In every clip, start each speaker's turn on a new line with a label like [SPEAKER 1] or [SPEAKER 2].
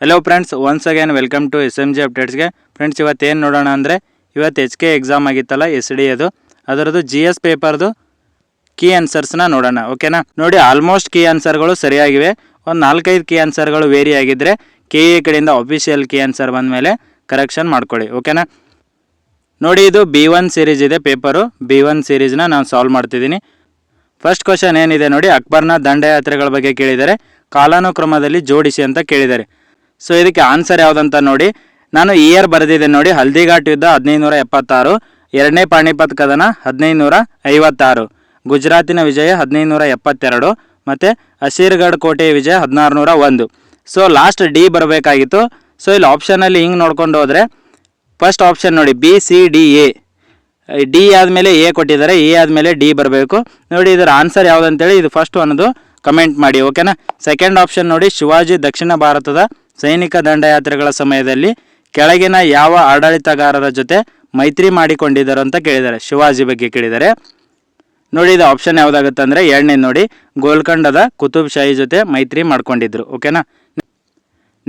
[SPEAKER 1] Hello friends, once again welcome to SMG ಅಪ್ಡೇಟ್ಸ್ಗೆ. Friends, ಇವತ್ತು ಏನು ನೋಡೋಣ ಅಂದರೆ, ಇವತ್ತು HK ಎಕ್ಸಾಮ್ ಆಗಿತ್ತಲ್ಲ SD ಅದರದ್ದು GS ಪೇಪರ್ದು ಕೀ ಆನ್ಸರ್ಸ್ನ ನೋಡೋಣ. ಓಕೆನಾ? ನೋಡಿ, ಆಲ್ಮೋಸ್ಟ್ ಕೀ ಆನ್ಸರ್ಗಳು ಸರಿಯಾಗಿವೆ. ಒಂದು 4-5 ಕೀ ಆನ್ಸರ್ಗಳು ವೇರಿ ಆಗಿದ್ದರೆ KE ಕಡೆಯಿಂದ ಅಫಿಷಿಯಲ್ ಕೀ ಆನ್ಸರ್ ಬಂದ ಮೇಲೆ ಕರೆಕ್ಷನ್ ಮಾಡ್ಕೊಳ್ಳಿ. ಓಕೆನಾ? ನೋಡಿ, ಇದು B1 ಸೀರೀಸ್ ಇದೆ ಪೇಪರು. B1 ಸೀರೀಸ್ನ ನಾನು ಸಾಲ್ವ್ ಮಾಡ್ತಿದ್ದೀನಿ. ಫಸ್ಟ್ ಕ್ವಶನ್ ಏನಿದೆ ನೋಡಿ, ಅಕ್ಬರ್ನ ದಂಡಯಾತ್ರೆಗಳ ಬಗ್ಗೆ ಕೇಳಿದರೆ ಕಾಲಾನುಕ್ರಮದಲ್ಲಿ ಜೋಡಿಸಿ ಅಂತ ಕೇಳಿದ್ದಾರೆ. ಸೊ ಇದಕ್ಕೆ ಆನ್ಸರ್ ಯಾವುದಂತ ನೋಡಿ, ನಾನು ಇಯರ್ ಬರೆದಿದ್ದೆ ನೋಡಿ. ಹಲ್ದಿಘಾಟ್ ಯುದ್ಧ 1576, ಎರಡನೇ ಪಾಣಿಪತ್ ಕದನ 1556, ಗುಜರಾತಿನ ವಿಜಯ 1572 ಮತ್ತು ಅಸೀರ್ಗಢ ಕೋಟೆಯ ವಿಜಯ 1601. ಸೊ ಲಾಸ್ಟ್ ಡಿ ಬರಬೇಕಾಗಿತ್ತು. ಸೊ ಇಲ್ಲಿ ಆಪ್ಷನಲ್ಲಿ ಹಿಂಗೆ ನೋಡ್ಕೊಂಡು ಹೋದರೆ ಫಸ್ಟ್ ಆಪ್ಷನ್ ನೋಡಿ BCDA, ಡಿ ಆದಮೇಲೆ ಎ ಕೊಟ್ಟಿದ್ದಾರೆ, ಎ ಆದಮೇಲೆ ಡಿ ಬರಬೇಕು. ನೋಡಿ ಇದರ ಆನ್ಸರ್ ಯಾವುದಂತೇಳಿ ಇದು ಫಸ್ಟ್ ಅನ್ನೋದು ಕಮೆಂಟ್ ಮಾಡಿ. ಓಕೆನಾ? ಸೆಕೆಂಡ್ ಆಪ್ಷನ್ ನೋಡಿ, ಶಿವಾಜಿ ದಕ್ಷಿಣ ಭಾರತದ ಸೈನಿಕ ದಂಡಯಾತ್ರೆಗಳ ಸಮಯದಲ್ಲಿ ಕೆಳಗಿನ ಯಾವ ಆಡಳಿತಗಾರರ ಜೊತೆ ಮೈತ್ರಿ ಮಾಡಿಕೊಂಡಿದ್ದರು ಅಂತ ಕೇಳಿದ್ದಾರೆ. ಶಿವಾಜಿ ಬಗ್ಗೆ ಕೇಳಿದ್ದಾರೆ. ನೋಡಿ ಇದು ಆಪ್ಷನ್ ಯಾವುದಾಗುತ್ತೆ ಅಂದರೆ ಎರಡನೇ ನೋಡಿ, ಗೋಲ್ಕೊಂಡದ ಕುತುಬ್ ಶಾಹಿ ಜೊತೆ ಮೈತ್ರಿ ಮಾಡ್ಕೊಂಡಿದ್ರು. ಓಕೆನಾ?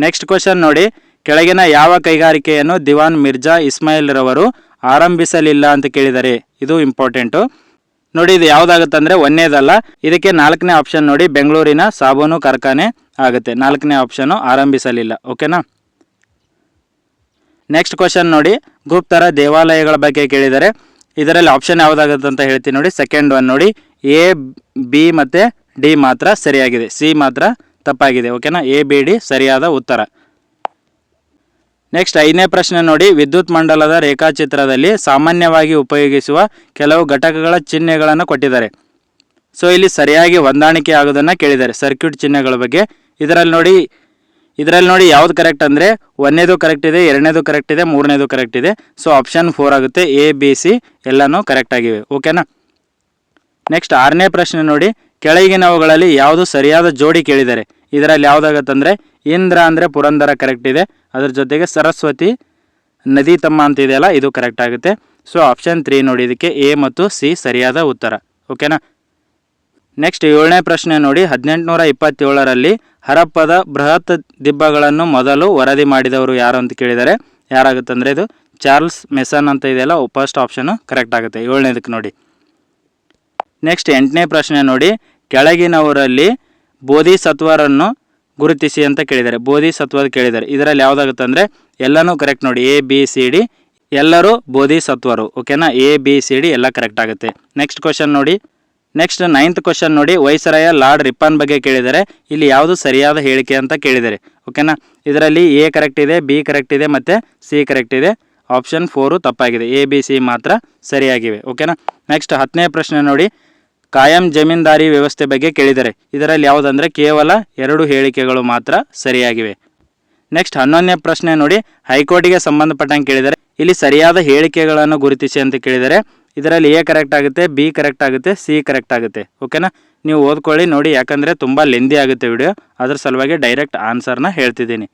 [SPEAKER 1] ನೆಕ್ಸ್ಟ್ ಕ್ವಶನ್ ನೋಡಿ, ಕೆಳಗಿನ ಯಾವ ಕೈಗಾರಿಕೆಯನ್ನು ದಿವಾನ್ ಮಿರ್ಜಾ ಇಸ್ಮಾಯಿಲ್ ರವರು ಆರಂಭಿಸಲಿಲ್ಲ ಅಂತ ಕೇಳಿದ್ದಾರೆ. ಇದು ಇಂಪಾರ್ಟೆಂಟು. ನೋಡಿ ಇದು ಯಾವುದಾಗುತ್ತೆ ಅಂದರೆ ಒಂದೇದಲ್ಲ, ಇದಕ್ಕೆ 4ನೇ ಆಪ್ಷನ್ ನೋಡಿ, ಬೆಂಗಳೂರಿನ ಸಾಬೂನು ಕಾರ್ಖಾನೆ ಆಗುತ್ತೆ. 4ನೇ ಆಪ್ಷನ್ನು ಆರಂಭಿಸಲಿಲ್ಲ. ಓಕೆನಾ? ನೆಕ್ಸ್ಟ್ ಕ್ವಶನ್ ನೋಡಿ, ಗುಪ್ತರ ದೇವಾಲಯಗಳ ಬಗ್ಗೆ ಕೇಳಿದರೆ ಇದರಲ್ಲಿ ಆಪ್ಷನ್ ಯಾವುದಾಗುತ್ತೆ ಅಂತ ಹೇಳ್ತೀನಿ ನೋಡಿ. ಸೆಕೆಂಡ್ ಒನ್ ನೋಡಿ, A, B ಮತ್ತು ಡಿ ಮಾತ್ರ ಸರಿಯಾಗಿದೆ, ಸಿ ಮಾತ್ರ ತಪ್ಪಾಗಿದೆ. ಓಕೆನಾ? A, B, D ಸರಿಯಾದ ಉತ್ತರ. ನೆಕ್ಸ್ಟ್ 5ನೇ ಪ್ರಶ್ನೆ ನೋಡಿ, ವಿದ್ಯುತ್ ಮಂಡಲದ ರೇಖಾಚಿತ್ರದಲ್ಲಿ ಸಾಮಾನ್ಯವಾಗಿ ಉಪಯೋಗಿಸುವ ಕೆಲವು ಘಟಕಗಳ ಚಿಹ್ನೆಗಳನ್ನು ಕೊಟ್ಟಿದ್ದಾರೆ. ಸೊ ಇಲ್ಲಿ ಸರಿಯಾಗಿ ಹೊಂದಾಣಿಕೆ ಆಗೋದನ್ನು ಕೇಳಿದ್ದಾರೆ. ಸರ್ಕ್ಯೂಟ್ ಚಿಹ್ನೆಗಳ ಬಗ್ಗೆ ಇದರಲ್ಲಿ ನೋಡಿ ಯಾವ್ದು ಕರೆಕ್ಟ್ ಅಂದರೆ ಒಂದನೇದು ಕರೆಕ್ಟ್ ಇದೆ, ಎರಡನೇದು ಕರೆಕ್ಟ್ ಇದೆ, ಮೂರನೇದು ಕರೆಕ್ಟ್ ಇದೆ. ಸೊ ಆಪ್ಷನ್ 4 ಆಗುತ್ತೆ. A, B, C ಎಲ್ಲನೂ ಕರೆಕ್ಟ್ ಆಗಿವೆ. ಓಕೆನಾ? ನೆಕ್ಸ್ಟ್ 6ನೇ ಪ್ರಶ್ನೆ ನೋಡಿ, ಕೆಳಗಿನವುಗಳಲ್ಲಿ ಯಾವುದು ಸರಿಯಾದ ಜೋಡಿ ಕೇಳಿದ್ದಾರೆ. ಇದರಲ್ಲಿ ಯಾವುದಾಗತ್ತಂದರೆ ಇಂದ್ರ ಅಂದರೆ ಪುರಂದರ ಕರೆಕ್ಟ್ ಇದೆ, ಅದ್ರ ಜೊತೆಗೆ ಸರಸ್ವತಿ ನದಿ ತಮ್ಮ ಅಂತ ಇದೆಯಲ್ಲ, ಇದು ಕರೆಕ್ಟ್ ಆಗುತ್ತೆ. ಸೊ ಆಪ್ಷನ್ 3 ನೋಡಿ, ಇದಕ್ಕೆ A ಮತ್ತು C ಸರಿಯಾದ ಉತ್ತರ. ಓಕೆನಾ? ನೆಕ್ಸ್ಟ್ 7ನೇ ಪ್ರಶ್ನೆ ನೋಡಿ, 1827ರಲ್ಲಿ ಹರಪ್ಪದ ಬೃಹತ್ ದಿಬ್ಬಗಳನ್ನು ಮೊದಲು ವರದಿ ಮಾಡಿದವರು ಯಾರು ಅಂತ ಕೇಳಿದ್ದಾರೆ. ಯಾರಾಗುತ್ತಂದರೆ ಇದು ಚಾರ್ಲ್ಸ್ ಮೆಸನ್ ಅಂತ ಇದೆಯಲ್ಲ, ಫಸ್ಟ್ ಆಪ್ಷನು ಕರೆಕ್ಟ್ ಆಗುತ್ತೆ 7ನೇದಕ್ಕೆ ನೋಡಿ. ನೆಕ್ಸ್ಟ್ 8ನೇ ಪ್ರಶ್ನೆ ನೋಡಿ, ಕೆಳಗಿನವರಲ್ಲಿ ಬೋಧಿಸತ್ವರನ್ನು ಗುರುತಿಸಿ ಅಂತ ಕೇಳಿದ್ದಾರೆ. ಬೋಧಿಸತ್ವದ ಕೇಳಿದ್ದಾರೆ. ಇದರಲ್ಲಿ ಯಾವುದಾಗುತ್ತೆ ಅಂದರೆ ಎಲ್ಲನೂ ಕರೆಕ್ಟ್ ನೋಡಿ, A, B, C, D ಎಲ್ಲರೂ ಬೋಧಿಸತ್ವರು. ಓಕೆನಾ? A, B, C, D ಎಲ್ಲ ಕರೆಕ್ಟ್ ಆಗುತ್ತೆ. ನೆಕ್ಸ್ಟ್ ಕ್ವಶನ್ ನೋಡಿ, ನೆಕ್ಸ್ಟ್ 9th ಕ್ವಶನ್ ನೋಡಿ, ವೈಸರಾಯ ಲಾರ್ಡ್ ರಿಪ್ಪನ್ ಬಗ್ಗೆ ಕೇಳಿದರೆ ಇಲ್ಲಿ ಯಾವುದು ಸರಿಯಾದ ಹೇಳಿಕೆ ಅಂತ ಕೇಳಿದ್ದಾರೆ. ಓಕೆನಾ? ಇದರಲ್ಲಿ A ಕರೆಕ್ಟ್ ಇದೆ, B ಕರೆಕ್ಟ್ ಇದೆ ಮತ್ತು C ಕರೆಕ್ಟ್ ಇದೆ. ಆಪ್ಷನ್ 4 ತಪ್ಪಾಗಿದೆ. A, B, C ಮಾತ್ರ ಸರಿಯಾಗಿವೆ. ಓಕೆನಾ? ನೆಕ್ಸ್ಟ್ 10ನೇ ಪ್ರಶ್ನೆ ನೋಡಿ, ಕಾಯಂ ಜಮೀನ್ದಾರಿ ವ್ಯವಸ್ಥೆ ಬಗ್ಗೆ ಕೇಳಿದ್ದಾರೆ. ಇದರಲ್ಲಿ ಯಾವುದಂದರೆ ಕೇವಲ 2 ಹೇಳಿಕೆಗಳು ಮಾತ್ರ ಸರಿಯಾಗಿವೆ. ನೆಕ್ಸ್ಟ್ 11ನೇ ಪ್ರಶ್ನೆ ನೋಡಿ, ಹೈಕೋರ್ಟಿಗೆ ಸಂಬಂಧಪಟ್ಟಂಗೆ ಕೇಳಿದರೆ ಇಲ್ಲಿ ಸರಿಯಾದ ಹೇಳಿಕೆಗಳನ್ನು ಗುರುತಿಸಿ ಅಂತ ಕೇಳಿದರೆ. ಇದರಲ್ಲಿ A ಕರೆಕ್ಟ್ ಆಗುತ್ತೆ, B ಕರೆಕ್ಟ್ ಆಗುತ್ತೆ, C ಕರೆಕ್ಟ್ ಆಗುತ್ತೆ. ಓಕೆನಾ? ನೀವು ಓದ್ಕೊಳ್ಳಿ ನೋಡಿ, ಯಾಕಂದರೆ ತುಂಬ ಲೆಂದಿ ಆಗುತ್ತೆ ವಿಡಿಯೋ, ಅದ್ರ ಸಲುವಾಗಿ ಡೈರೆಕ್ಟ್ ಆನ್ಸರ್ನ ಹೇಳ್ತಿದ್ದೀನಿ.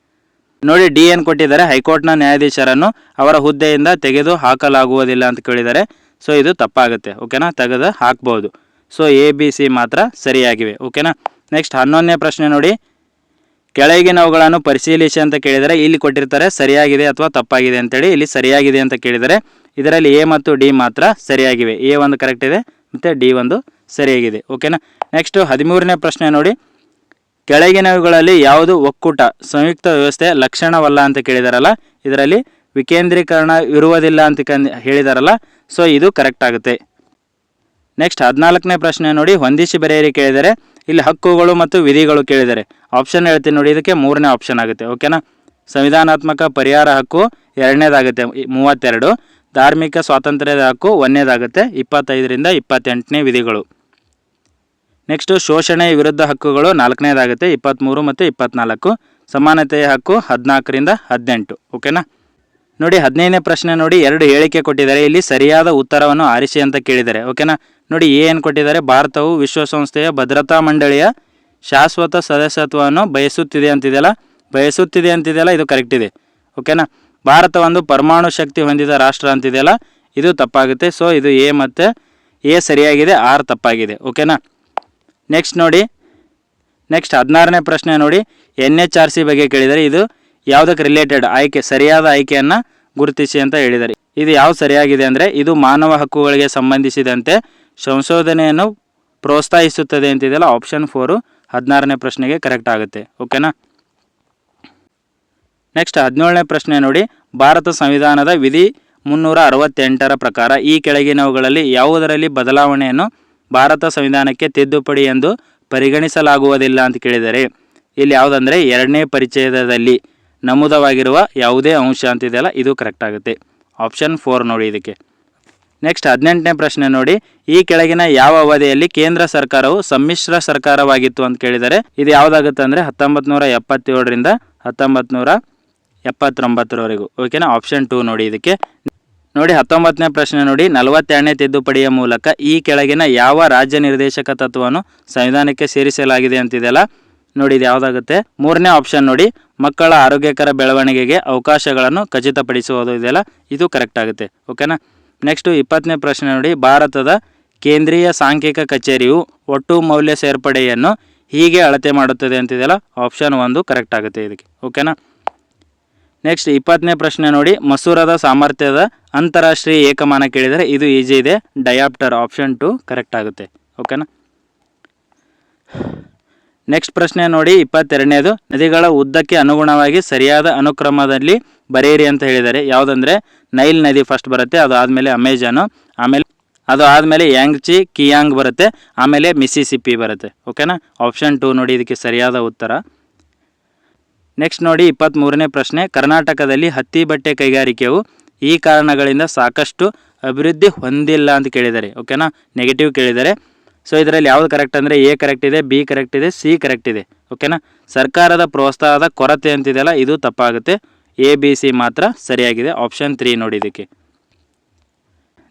[SPEAKER 1] ನೋಡಿ ಡಿ ಏನು ಕೊಟ್ಟಿದ್ದಾರೆ, ಹೈಕೋರ್ಟ್ನ ನ್ಯಾಯಾಧೀಶರನ್ನು ಅವರ ಹುದ್ದೆಯಿಂದ ತೆಗೆದು ಹಾಕಲಾಗುವುದಿಲ್ಲ ಅಂತ ಕೇಳಿದ್ದಾರೆ. ಸೊ ಇದು ತಪ್ಪಾಗುತ್ತೆ. ಓಕೆನಾ? ತೆಗೆದು ಹಾಕ್ಬೋದು. ಸೊ A, B, C ಮಾತ್ರ ಸರಿಯಾಗಿವೆ. ಓಕೆನಾ? ನೆಕ್ಸ್ಟ್ 11ನೇ ಪ್ರಶ್ನೆ ನೋಡಿ, ಕೆಳಗಿನವುಗಳನ್ನು ಪರಿಶೀಲಿಸಿ ಅಂತ ಕೇಳಿದರೆ ಇಲ್ಲಿ ಕೊಟ್ಟಿರ್ತಾರೆ ಸರಿಯಾಗಿದೆ ಅಥವಾ ತಪ್ಪಾಗಿದೆ ಅಂತೇಳಿ. ಇಲ್ಲಿ ಸರಿಯಾಗಿದೆ ಅಂತ ಕೇಳಿದರೆ ಇದರಲ್ಲಿ A ಮತ್ತು D ಮಾತ್ರ ಸರಿಯಾಗಿವೆ. A ಒಂದು ಕರೆಕ್ಟ್ ಇದೆ ಮತ್ತು D ಒಂದು ಸರಿಯಾಗಿದೆ. ಓಕೆನಾ? ನೆಕ್ಸ್ಟ್ 13ನೇ ಪ್ರಶ್ನೆ ನೋಡಿ, ಕೆಳಗಿನವುಗಳಲ್ಲಿ ಯಾವುದು ಒಕ್ಕೂಟ ಸಂಯುಕ್ತ ವ್ಯವಸ್ಥೆ ಲಕ್ಷಣವಲ್ಲ ಅಂತ ಕೇಳಿದಾರಲ್ಲ. ಇದರಲ್ಲಿ ವಿಕೇಂದ್ರೀಕರಣ ಇರುವುದಿಲ್ಲ ಅಂತ ಹೇಳಿದಾರಲ್ಲ. ಸೊ ಇದು ಕರೆಕ್ಟ್ ಆಗುತ್ತೆ. ನೆಕ್ಸ್ಟ್ 14ನೇ ಪ್ರಶ್ನೆ ನೋಡಿ, ಹೊಂದಿಸಿ ಬರೆಯಿರಿ ಕೇಳಿದರೆ ಇಲ್ಲಿ ಹಕ್ಕುಗಳು ಮತ್ತು ವಿಧಿಗಳು ಕೇಳಿದ್ದಾರೆ. ಆಪ್ಷನ್ ಹೇಳ್ತೀನಿ ನೋಡಿ, ಇದಕ್ಕೆ 3ನೇ ಆಪ್ಷನ್ ಆಗುತ್ತೆ. ಓಕೆನಾ? ಸಂವಿಧಾನಾತ್ಮಕ ಪರಿಹಾರ ಹಕ್ಕು 2ನೇದಾಗುತ್ತೆ 32, ಧಾರ್ಮಿಕ ಸ್ವಾತಂತ್ರ್ಯದ ಹಕ್ಕು 1ನೇದಾಗುತ್ತೆ 25ರಿಂದ 28ನೇ ವಿಧಿಗಳು. ನೆಕ್ಸ್ಟು ಶೋಷಣೆ ವಿರುದ್ಧ ಹಕ್ಕುಗಳು 4ನೇದಾಗುತ್ತೆ 23 ಮತ್ತು 24, ಸಮಾನತೆಯ ಹಕ್ಕು 14ರಿಂದ 18. ಓಕೆನಾ? ನೋಡಿ 15ನೇ ಪ್ರಶ್ನೆ ನೋಡಿ, 2 ಹೇಳಿಕೆ ಕೊಟ್ಟಿದ್ದಾರೆ. ಇಲ್ಲಿ ಸರಿಯಾದ ಉತ್ತರವನ್ನು ಆರಿಸಿ ಅಂತ ಕೇಳಿದ್ದಾರೆ. ಓಕೆನಾ? ನೋಡಿ ಏನು ಕೊಟ್ಟಿದ್ದಾರೆ, ಭಾರತವು ವಿಶ್ವಸಂಸ್ಥೆಯ ಭದ್ರತಾ ಮಂಡಳಿಯ ಶಾಶ್ವತ ಸದಸ್ಯತ್ವವನ್ನು ಬಯಸುತ್ತಿದೆ ಅಂತಿದೆಯಲ್ಲ, ಇದು ಕರೆಕ್ಟ್ ಇದೆ. ಓಕೆನಾ? ಭಾರತ ಒಂದು ಪರಮಾಣು ಶಕ್ತಿ ಹೊಂದಿದ ರಾಷ್ಟ್ರ ಅಂತಿದೆಯಲ್ಲ, ಇದು ತಪ್ಪಾಗುತ್ತೆ. ಸೊ ಇದು A ಮತ್ತು A ಸರಿಯಾಗಿದೆ, R ತಪ್ಪಾಗಿದೆ. ಓಕೆನಾ? ನೆಕ್ಸ್ಟ್ ನೋಡಿ, ನೆಕ್ಸ್ಟ್ 16ನೇ ಪ್ರಶ್ನೆ ನೋಡಿ, NHRC ಬಗ್ಗೆ ಕೇಳಿದರೆ ಇದು ಯಾವುದಕ್ಕೆ ರಿಲೇಟೆಡ್ ಆಯ್ಕೆ ಸರಿಯಾದ ಆಯ್ಕೆಯನ್ನು ಗುರುತಿಸಿ ಅಂತ ಹೇಳಿದ್ದಾರೆ. ಇದು ಯಾವ ಸರಿಯಾಗಿದೆ ಅಂದರೆ ಇದು ಮಾನವ ಹಕ್ಕುಗಳಿಗೆ ಸಂಬಂಧಿಸಿದಂತೆ ಸಂಶೋಧನೆಯನ್ನು ಪ್ರೋತ್ಸಾಹಿಸುತ್ತದೆ ಅಂತಿದೆಯಲ್ಲ, ಆಪ್ಷನ್ 4 16ನೇ ಪ್ರಶ್ನೆಗೆ ಕರೆಕ್ಟ್ ಆಗುತ್ತೆ. ಓಕೆನಾ. ನೆಕ್ಸ್ಟ್ 17ನೇ ಪ್ರಶ್ನೆ ನೋಡಿ, ಭಾರತ ಸಂವಿಧಾನದ ವಿಧಿ 368ರ ಪ್ರಕಾರ ಈ ಕೆಳಗಿನವುಗಳಲ್ಲಿ ಯಾವುದರಲ್ಲಿ ಬದಲಾವಣೆಯನ್ನು ಭಾರತ ಸಂವಿಧಾನಕ್ಕೆ ತಿದ್ದುಪಡಿ ಎಂದು ಪರಿಗಣಿಸಲಾಗುವುದಿಲ್ಲ ಅಂತ ಕೇಳಿದರೆ ಇಲ್ಲಿ ಯಾವುದಂದರೆ 2ನೇ ಪರಿಚ್ಛೇದದಲ್ಲಿ ನಮೂದವಾಗಿರುವ ಯಾವುದೇ ಅಂಶ ಅಂತಿದೆಯಲ್ಲ, ಇದು ಕರೆಕ್ಟ್ ಆಗುತ್ತೆ. ಆಪ್ಷನ್ 4 ನೋಡಿ ಇದಕ್ಕೆ. ನೆಕ್ಸ್ಟ್ 18ನೇ ಪ್ರಶ್ನೆ ನೋಡಿ, ಈ ಕೆಳಗಿನ ಯಾವ ಅವಧಿಯಲ್ಲಿ ಕೇಂದ್ರ ಸರ್ಕಾರವು ಸಮ್ಮಿಶ್ರ ಸರ್ಕಾರವಾಗಿತ್ತು ಅಂತ ಕೇಳಿದರೆ ಇದು ಯಾವುದಾಗುತ್ತೆ ಅಂದರೆ 1977ರಿಂದ 1979ರವರೆಗೂ. ಓಕೆನಾ. ಆಪ್ಷನ್ 2 ನೋಡಿ ಇದಕ್ಕೆ. ನೋಡಿ 19ನೇ ಪ್ರಶ್ನೆ ನೋಡಿ, 42ನೇ ತಿದ್ದುಪಡಿಯ ಮೂಲಕ ಈ ಕೆಳಗಿನ ಯಾವ ರಾಜ್ಯ ನಿರ್ದೇಶಕ ತತ್ವವನ್ನು ಸಂವಿಧಾನಕ್ಕೆ ಸೇರಿಸಲಾಗಿದೆ ಅಂತಿದೆಯಲ್ಲ, ನೋಡಿ ಇದು ಯಾವುದಾಗುತ್ತೆ 3ನೇ ಆಪ್ಷನ್ ನೋಡಿ, ಮಕ್ಕಳ ಆರೋಗ್ಯಕರ ಬೆಳವಣಿಗೆಗೆ ಅವಕಾಶಗಳನ್ನು ಖಚಿತಪಡಿಸುವುದು ಇದೆಯಲ್ಲ, ಇದು ಕರೆಕ್ಟ್ ಆಗುತ್ತೆ. ಓಕೆನಾ. ನೆಕ್ಸ್ಟು 20ನೇ ಪ್ರಶ್ನೆ ನೋಡಿ, ಭಾರತದ ಕೇಂದ್ರೀಯ ಸಾಂಖ್ಯಿಕ ಕಚೇರಿಯು ಒಟ್ಟು ಮೌಲ್ಯ ಸೇರ್ಪಡೆಯನ್ನು ಹೀಗೆ ಅಳತೆ ಮಾಡುತ್ತದೆ ಅಂತಿದೆಯಲ್ಲ, ಆಪ್ಷನ್ 1 ಕರೆಕ್ಟ್ ಆಗುತ್ತೆ ಇದಕ್ಕೆ. ಓಕೆನಾ. ನೆಕ್ಸ್ಟ್ 20ನೇ ಪ್ರಶ್ನೆ ನೋಡಿ, ಮಸೂರದ ಸಾಮರ್ಥ್ಯದ ಅಂತಾರಾಷ್ಟ್ರೀಯ ಏಕಮಾನ ಕೇಳಿದರೆ ಇದು ಈಜಿ ಇದೆ, ಡಯಾಪ್ಟರ್. ಆಪ್ಷನ್ 2 ಕರೆಕ್ಟ್ ಆಗುತ್ತೆ. ಓಕೆನಾ. ನೆಕ್ಸ್ಟ್ ಪ್ರಶ್ನೆ ನೋಡಿ 22ನೇದು, ನದಿಗಳ ಉದ್ದಕ್ಕೆ ಅನುಗುಣವಾಗಿ ಸರಿಯಾದ ಅನುಕ್ರಮದಲ್ಲಿ ಬರೆಯಿರಿ ಅಂತ ಹೇಳಿದ್ದಾರೆ. ಯಾವುದಂದರೆ ನೈಲ್ ನದಿ ಫಸ್ಟ್ ಬರುತ್ತೆ, ಅದು ಆದಮೇಲೆ ಅಮೆಜಾನು, ಆಮೇಲೆ ಅದು ಆದಮೇಲೆ ಯಾಂಗ್ಚಿ ಕಿಯಾಂಗ್ ಬರುತ್ತೆ, ಆಮೇಲೆ ಮಿಸಿಸಿಪ್ಪಿ ಬರುತ್ತೆ. ಓಕೆನಾ. ಆಪ್ಷನ್ 2 ನೋಡಿ ಇದಕ್ಕೆ ಸರಿಯಾದ ಉತ್ತರ. ನೆಕ್ಸ್ಟ್ ನೋಡಿ 23ನೇ ಪ್ರಶ್ನೆ, ಕರ್ನಾಟಕದಲ್ಲಿ ಹತ್ತಿ ಬಟ್ಟೆ ಕೈಗಾರಿಕೆಯು ಈ ಕಾರಣಗಳಿಂದ ಸಾಕಷ್ಟು ಅಭಿವೃದ್ಧಿ ಹೊಂದಿಲ್ಲ ಅಂತ ಕೇಳಿದ್ದಾರೆ. ಓಕೆನಾ. ನೆಗೆಟಿವ್ ಕೇಳಿದ್ದಾರೆ. ಸೊ ಇದರಲ್ಲಿ ಯಾವುದು ಕರೆಕ್ಟ್ ಅಂದರೆ ಎ ಕರೆಕ್ಟ್ ಇದೆ, ಬಿ ಕರೆಕ್ಟ್ ಇದೆ, ಸಿ ಕರೆಕ್ಟ್ ಇದೆ. ಓಕೆನಾ. ಸರ್ಕಾರದ ಪ್ರೋತ್ಸಾಹದ ಕೊರತೆ ಅಂತಿದೆಯಲ್ಲ, ಇದು ತಪ್ಪಾಗುತ್ತೆ. ಎ ಬಿ ಸಿ ಮಾತ್ರ ಸರಿಯಾಗಿದೆ. ಆಪ್ಷನ್ 3 ನೋಡಿ ಇದಕ್ಕೆ.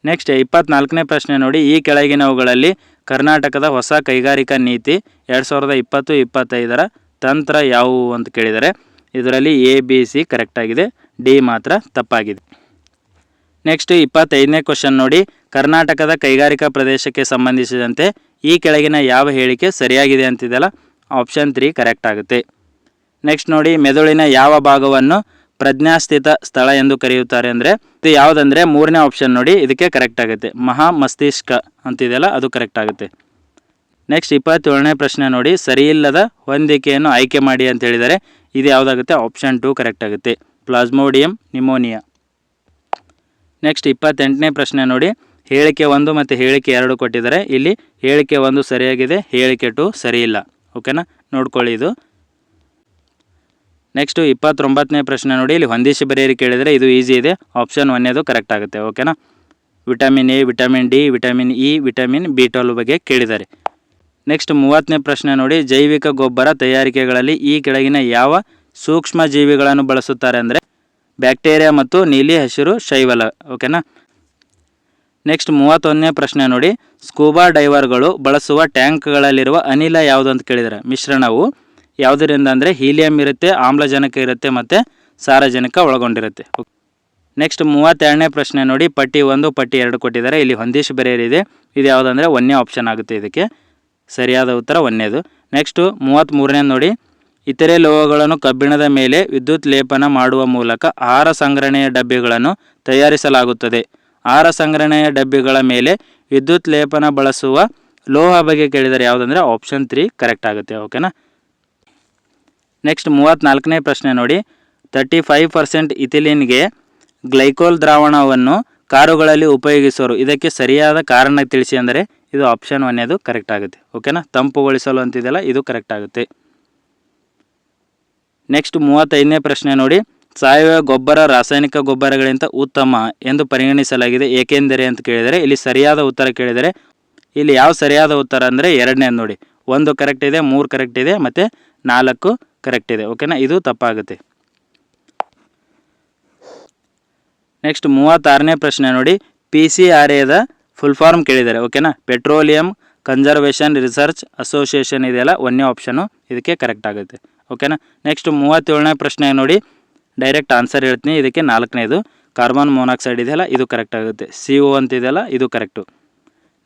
[SPEAKER 1] ನೆಕ್ಸ್ಟ್ 24ನೇ ಪ್ರಶ್ನೆ ನೋಡಿ, ಈ ಕೆಳಗಿನವುಗಳಲ್ಲಿ ಕರ್ನಾಟಕದ ಹೊಸ ಕೈಗಾರಿಕಾ ನೀತಿ 2020-25ರ ತಂತ್ರ ಯಾವುವು ಅಂತ ಕೇಳಿದರೆ ಇದರಲ್ಲಿ ಎ ಬಿ ಸಿ ಕರೆಕ್ಟ್ ಆಗಿದೆ, ಡಿ ಮಾತ್ರ ತಪ್ಪಾಗಿದೆ. ನೆಕ್ಸ್ಟ್ 25ನೇ ಕ್ವಶನ್ ನೋಡಿ, ಕರ್ನಾಟಕದ ಕೈಗಾರಿಕಾ ಪ್ರದೇಶಕ್ಕೆ ಸಂಬಂಧಿಸಿದಂತೆ ಈ ಕೆಳಗಿನ ಯಾವ ಹೇಳಿಕೆ ಸರಿಯಾಗಿದೆ ಅಂತಿದೆಯಲ್ಲ, ಆಪ್ಷನ್ 3 ಕರೆಕ್ಟ್ ಆಗುತ್ತೆ. ನೆಕ್ಸ್ಟ್ ನೋಡಿ, ಮೆದುಳಿನ ಯಾವ ಭಾಗವನ್ನು ಪ್ರಜ್ಞಾಸ್ಥಿತ ಸ್ಥಳ ಎಂದು ಕರೆಯುತ್ತಾರೆ ಅಂದರೆ ಇದು ಯಾವುದಂದರೆ 3ನೇ ಆಪ್ಷನ್ ನೋಡಿ ಇದಕ್ಕೆ ಕರೆಕ್ಟ್ ಆಗುತ್ತೆ, ಮಹಾ ಮಸ್ತಿಷ್ಕ ಅಂತಿದೆಯಲ್ಲ, ಅದು ಕರೆಕ್ಟ್ ಆಗುತ್ತೆ. ನೆಕ್ಸ್ಟ್ 27ನೇ ಪ್ರಶ್ನೆ ನೋಡಿ, ಸರಿಯಿಲ್ಲದ ಹೊಂದಿಕೆಯನ್ನು ಆಯ್ಕೆ ಮಾಡಿ ಅಂತ ಹೇಳಿದರೆ ಇದು ಯಾವುದಾಗುತ್ತೆ, ಆಪ್ಷನ್ 2 ಕರೆಕ್ಟ್ ಆಗುತ್ತೆ, ಪ್ಲಾಸ್ಮೋಡಿಯಂ ನಿಮೋನಿಯಾ. ನೆಕ್ಸ್ಟ್ 28ನೇ ಪ್ರಶ್ನೆ ನೋಡಿ, ಹೇಳಿಕೆ 1 ಮತ್ತು ಹೇಳಿಕೆ 2 ಕೊಟ್ಟಿದ್ದಾರೆ. ಇಲ್ಲಿ ಹೇಳಿಕೆ 1 ಸರಿಯಾಗಿದೆ, ಹೇಳಿಕೆ 2 ಸರಿಯಿಲ್ಲ. ಓಕೆನಾ, ನೋಡ್ಕೊಳ್ಳಿ ಇದು. ನೆಕ್ಸ್ಟು 29ನೇ ಪ್ರಶ್ನೆ ನೋಡಿ, ಇಲ್ಲಿ ಹೊಂದಿಸಿ ಬರೆಯಿರಿ ಕೇಳಿದರೆ ಇದು ಈಸಿ ಇದೆ, ಆಪ್ಷನ್ 1 ಕರೆಕ್ಟ್ ಆಗುತ್ತೆ. ಓಕೆನಾ. Vitamin A, vitamin D, vitamin E, vitamin B12 ಬಗ್ಗೆ ಕೇಳಿದ್ದಾರೆ. ನೆಕ್ಸ್ಟ್ 30ನೇ ಪ್ರಶ್ನೆ ನೋಡಿ, ಜೈವಿಕ ಗೊಬ್ಬರ ತಯಾರಿಕೆಗಳಲ್ಲಿ ಈ ಕೆಳಗಿನ ಯಾವ ಸೂಕ್ಷ್ಮ ಜೀವಿಗಳನ್ನು ಬಳಸುತ್ತಾರೆ ಅಂದರೆ ಬ್ಯಾಕ್ಟೀರಿಯಾ ಮತ್ತು ನೀಲಿ ಹಸಿರು ಶೈವಲ. ಓಕೆನಾ. ನೆಕ್ಸ್ಟ್ 31ನೇ ಪ್ರಶ್ನೆ ನೋಡಿ, ಸ್ಕೂಬಾ ಡೈವರ್ಗಳು ಬಳಸುವ ಟ್ಯಾಂಕ್ಗಳಲ್ಲಿರುವ ಅನಿಲ ಯಾವುದು ಅಂತ ಕೇಳಿದ್ದಾರೆ. ಮಿಶ್ರಣವು ಯಾವುದರಿಂದ ಅಂದರೆ ಹೀಲಿಯಂ ಇರುತ್ತೆ, ಆಮ್ಲಜನಕ ಇರುತ್ತೆ ಮತ್ತು ಸಾರಜನಕ ಒಳಗೊಂಡಿರುತ್ತೆ. ನೆಕ್ಸ್ಟ್ 32ನೇ ಪ್ರಶ್ನೆ ನೋಡಿ, ಪಟ್ಟಿ 1 ಪಟ್ಟಿ 2 ಕೊಟ್ಟಿದ್ದಾರೆ. ಇಲ್ಲಿ ಹೊಂದಿಸಿ ಬರೆಯಲಿದೆ, ಇದು ಯಾವುದಂದರೆ 1ನೇ ಆಪ್ಷನ್ ಆಗುತ್ತೆ. ಇದಕ್ಕೆ ಸರಿಯಾದ ಉತ್ತರ 1ನೇದು. ನೆಕ್ಸ್ಟು 33ನೇ ನೋಡಿ, ಇತರೆ ಲೋಹಗಳನ್ನು ಕಬ್ಬಿಣದ ಮೇಲೆ ವಿದ್ಯುತ್ ಲೇಪನ ಮಾಡುವ ಮೂಲಕ ಆಹಾರ ಸಂಗ್ರಹಣೆಯ ಡಬ್ಬಿಗಳನ್ನು ತಯಾರಿಸಲಾಗುತ್ತದೆ. ಆಹಾರ ಸಂಗ್ರಹಣೆಯ ಡಬ್ಬಿಗಳ ಮೇಲೆ ವಿದ್ಯುತ್ ಲೇಪನ ಬಳಸುವ ಲೋಹ ಬಗ್ಗೆ ಕೇಳಿದರೆ ಯಾವುದಂದರೆ ಆಪ್ಷನ್ 3 ಕರೆಕ್ಟ್ ಆಗುತ್ತೆ. ಓಕೆನಾ. ನೆಕ್ಸ್ಟ್ 34ನೇ ಪ್ರಶ್ನೆ ನೋಡಿ, 35% ಇಥಿಲಿನ್ಗೆ ಗ್ಲೈಕೋಲ್ ದ್ರಾವಣವನ್ನು ಕಾರುಗಳಲ್ಲಿ ಉಪಯೋಗಿಸೋರು, ಇದಕ್ಕೆ ಸರಿಯಾದ ಕಾರಣ ತಿಳಿಸಿ ಅಂದರೆ ಇದು ಆಪ್ಷನ್ 1 ಕರೆಕ್ಟ್ ಆಗುತ್ತೆ. ಓಕೆನಾ. ತಂಪುಗೊಳಿಸಲು ಅಂತಿದೆಯಲ್ಲ, ಇದು ಕರೆಕ್ಟ್ ಆಗುತ್ತೆ. ನೆಕ್ಸ್ಟ್ 35ನೇ ಪ್ರಶ್ನೆ ನೋಡಿ, ಸಾವಯವ ಗೊಬ್ಬರ ರಾಸಾಯನಿಕ ಗೊಬ್ಬರಗಳಿಗಿಂತ ಉತ್ತಮ ಎಂದು ಪರಿಗಣಿಸಲಾಗಿದೆ ಏಕೆಂದರೆ ಅಂತ ಕೇಳಿದರೆ ಇಲ್ಲಿ ಸರಿಯಾದ ಉತ್ತರ ಕೇಳಿದರೆ ಇಲ್ಲಿ ಯಾವ ಸರಿಯಾದ ಉತ್ತರ ಅಂದರೆ 2ನೇದು ನೋಡಿ, 1 ಕರೆಕ್ಟ್ ಇದೆ, 3 ಕರೆಕ್ಟ್ ಇದೆ ಮತ್ತು 4 ಕರೆಕ್ಟ್ ಇದೆ. ಓಕೆನಾ, ಇದು ತಪ್ಪಾಗುತ್ತೆ. ನೆಕ್ಸ್ಟ್ 36ನೇ ಪ್ರಶ್ನೆ ನೋಡಿ, PCRAದ ಫುಲ್ ಫಾರ್ಮ್ ಕೇಳಿದ್ದಾರೆ. ಓಕೆನಾ. ಪೆಟ್ರೋಲಿಯಂ ಕನ್ಸರ್ವೇಷನ್ ರಿಸರ್ಚ್ ಅಸೋಸಿಯೇಷನ್ ಇದೆಯಲ್ಲ, 1ನೇ ಆಪ್ಷನು ಇದಕ್ಕೆ ಕರೆಕ್ಟ್ ಆಗುತ್ತೆ. ಓಕೆನಾ. ನೆಕ್ಸ್ಟ್ 37ನೇ ಪ್ರಶ್ನೆ ನೋಡಿ, ಡೈರೆಕ್ಟ್ ಆನ್ಸರ್ ಹೇಳ್ತೀನಿ. ಇದಕ್ಕೆ 4ನೇದು ಕಾರ್ಬನ್ ಮೊನಾಕ್ಸೈಡ್ ಇದೆಯಲ್ಲ, ಇದು ಕರೆಕ್ಟ್ ಆಗುತ್ತೆ. CO ಅಂತಿದೆಯಲ್ಲ, ಇದು ಕರೆಕ್ಟು.